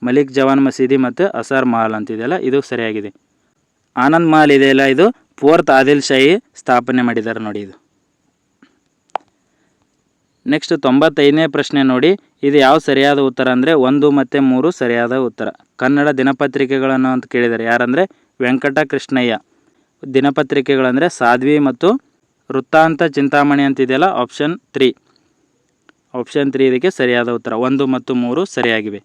[SPEAKER 1] ಮಲಿಕ್ ಜವಾನ್ ಮಸೀದಿ ಮತ್ತು ಅಸಾರ್ ಮಹಲ್ ಅಂತಿದೆಯಲ್ಲ, ಇದು ಸರಿಯಾಗಿದೆ. ಆನಂದ್ ಮಹಲ್ ಇದೆಯಲ್ಲ, ಇದು 4th ಆದಿಲ್ ಶಾಹಿ ಸ್ಥಾಪನೆ ಮಾಡಿದ್ದಾರೆ ನೋಡಿ ಇದು. ನೆಕ್ಸ್ಟ್ 95ನೇ ಪ್ರಶ್ನೆ ನೋಡಿ, ಇದು ಯಾವ ಸರಿಯಾದ ಉತ್ತರ ಅಂದರೆ 1 ಮತ್ತು 3 ಸರಿಯಾದ ಉತ್ತರ. ಕನ್ನಡ ದಿನಪತ್ರಿಕೆಗಳನ್ನು ಅಂತ ಕೇಳಿದ್ದಾರೆ ಯಾರಂದರೆ ವೆಂಕಟ ಕೃಷ್ಣಯ್ಯ. ದಿನಪತ್ರಿಕೆಗಳಂದರೆ ಸಾಧ್ವಿ ಮತ್ತು ವೃತ್ತಾಂತ ಚಿಂತಾಮಣಿ ಅಂತಿದೆಯಲ್ಲ, ಆಪ್ಷನ್ 3. ಆಪ್ಷನ್ 3 ಇದಕ್ಕೆ ಸರಿಯಾದ ಉತ್ತರ. 1 ಮತ್ತು 3 ಸರಿಯಾಗಿವೆ.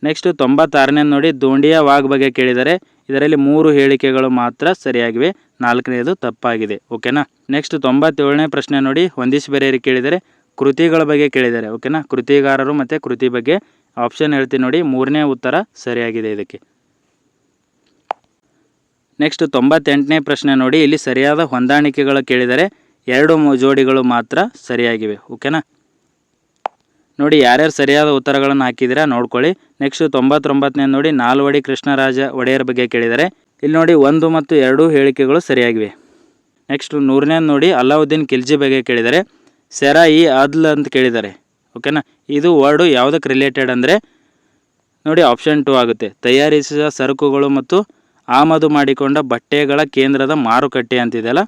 [SPEAKER 1] ನೆಕ್ಸ್ಟ್ 96ನೇ ನೋಡಿ, ದೋಂಡಿಯಾ ವಾಘ್ ಬಗ್ಗೆ ಕೇಳಿದರೆ ಇದರಲ್ಲಿ 3 ಹೇಳಿಕೆಗಳು ಮಾತ್ರ ಸರಿಯಾಗಿವೆ, 4ನೇದು ತಪ್ಪಾಗಿದೆ. ಓಕೆನಾ. ನೆಕ್ಸ್ಟ್ 97ನೇ ಪ್ರಶ್ನೆ ನೋಡಿ, ಹೊಂದಿಸಿ ಬರೆಯಿರಿ ಕೇಳಿದರೆ ಕೃತಿಗಳ ಬಗ್ಗೆ ಕೇಳಿದ್ದಾರೆ. ಓಕೆನಾ. ಕೃತಿಗಾರರು ಮತ್ತು ಕೃತಿ ಬಗ್ಗೆ ಆಪ್ಷನ್ ಹೇಳ್ತೀನಿ ನೋಡಿ, 3ನೇ ಉತ್ತರ ಸರಿಯಾಗಿದೆ ಇದಕ್ಕೆ. ನೆಕ್ಸ್ಟ್ 98ನೇ ಪ್ರಶ್ನೆ ನೋಡಿ, ಇಲ್ಲಿ ಸರಿಯಾದ ಹೊಂದಾಣಿಕೆಗಳು ಕೇಳಿದರೆ 2 ಜೋಡಿಗಳು ಮಾತ್ರ ಸರಿಯಾಗಿವೆ. ಓಕೆನಾ. ನೋಡಿ ಯಾರ್ಯಾರು ಸರಿಯಾದ ಉತ್ತರಗಳನ್ನು ಹಾಕಿದ್ದೀರಾ ನೋಡ್ಕೊಳ್ಳಿ. ನೆಕ್ಸ್ಟ್ 99ನೇ ನೋಡಿ, ನಾಲ್ವಡಿ ಕೃಷ್ಣರಾಜ ಒಡೆಯರ್ ಬಗ್ಗೆ ಕೇಳಿದರೆ ಇಲ್ಲಿ ನೋಡಿ 1 ಮತ್ತು 2 ಹೇಳಿಕೆಗಳು ಸರಿಯಾಗಿವೆ. ನೆಕ್ಸ್ಟ್ 100ನೇ ನೋಡಿ, ಅಲಾವುದ್ದೀನ್ ಖಿಲ್ಜಿ ಬಗ್ಗೆ ಕೇಳಿದರೆ ಸೆರಾ-ಇ-ಅದ್ಲ್ ಅಂತ ಕೇಳಿದ್ದಾರೆ. ಓಕೆನಾ. ಇದು ವರ್ಡು ಯಾವುದಕ್ಕೆ ರಿಲೇಟೆಡ್ ಅಂದರೆ ನೋಡಿ ಆಪ್ಷನ್ 2 ಆಗುತ್ತೆ. ತಯಾರಿಸಿದ ಸರಕುಗಳು ಮತ್ತು ಆಮದು ಮಾಡಿಕೊಂಡ ಬಟ್ಟೆಗಳ ಕೇಂದ್ರದ ಮಾರುಕಟ್ಟೆ ಅಂತಿದೆಯಲ್ಲ,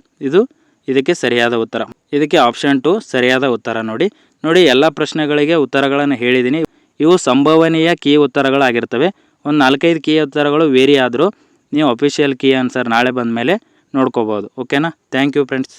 [SPEAKER 1] ಇದಕ್ಕೆ ಸರಿಯಾದ ಉತ್ತರ. ಇದಕ್ಕೆ ಆಪ್ಷನ್ 2 ಸರಿಯಾದ ಉತ್ತರ ನೋಡಿ. ಎಲ್ಲ ಪ್ರಶ್ನೆಗಳಿಗೆ ಉತ್ತರಗಳನ್ನು ಹೇಳಿದ್ದೀನಿ. ಇವು ಸಂಭವನೀಯ ಕೀ ಉತ್ತರಗಳಾಗಿರ್ತವೆ. ಒಂದು 4-5 ಕೀ ಉತ್ತರಗಳು ವೇರಿ ಆದರೂ ನೀವು ಅಫಿಷಿಯಲ್ ಕೀ ಆನ್ಸರ್ ನಾಳೆ ಬಂದ ಮೇಲೆ ನೋಡ್ಕೋಬೋದು. ಓಕೆನಾ. Thank you friends.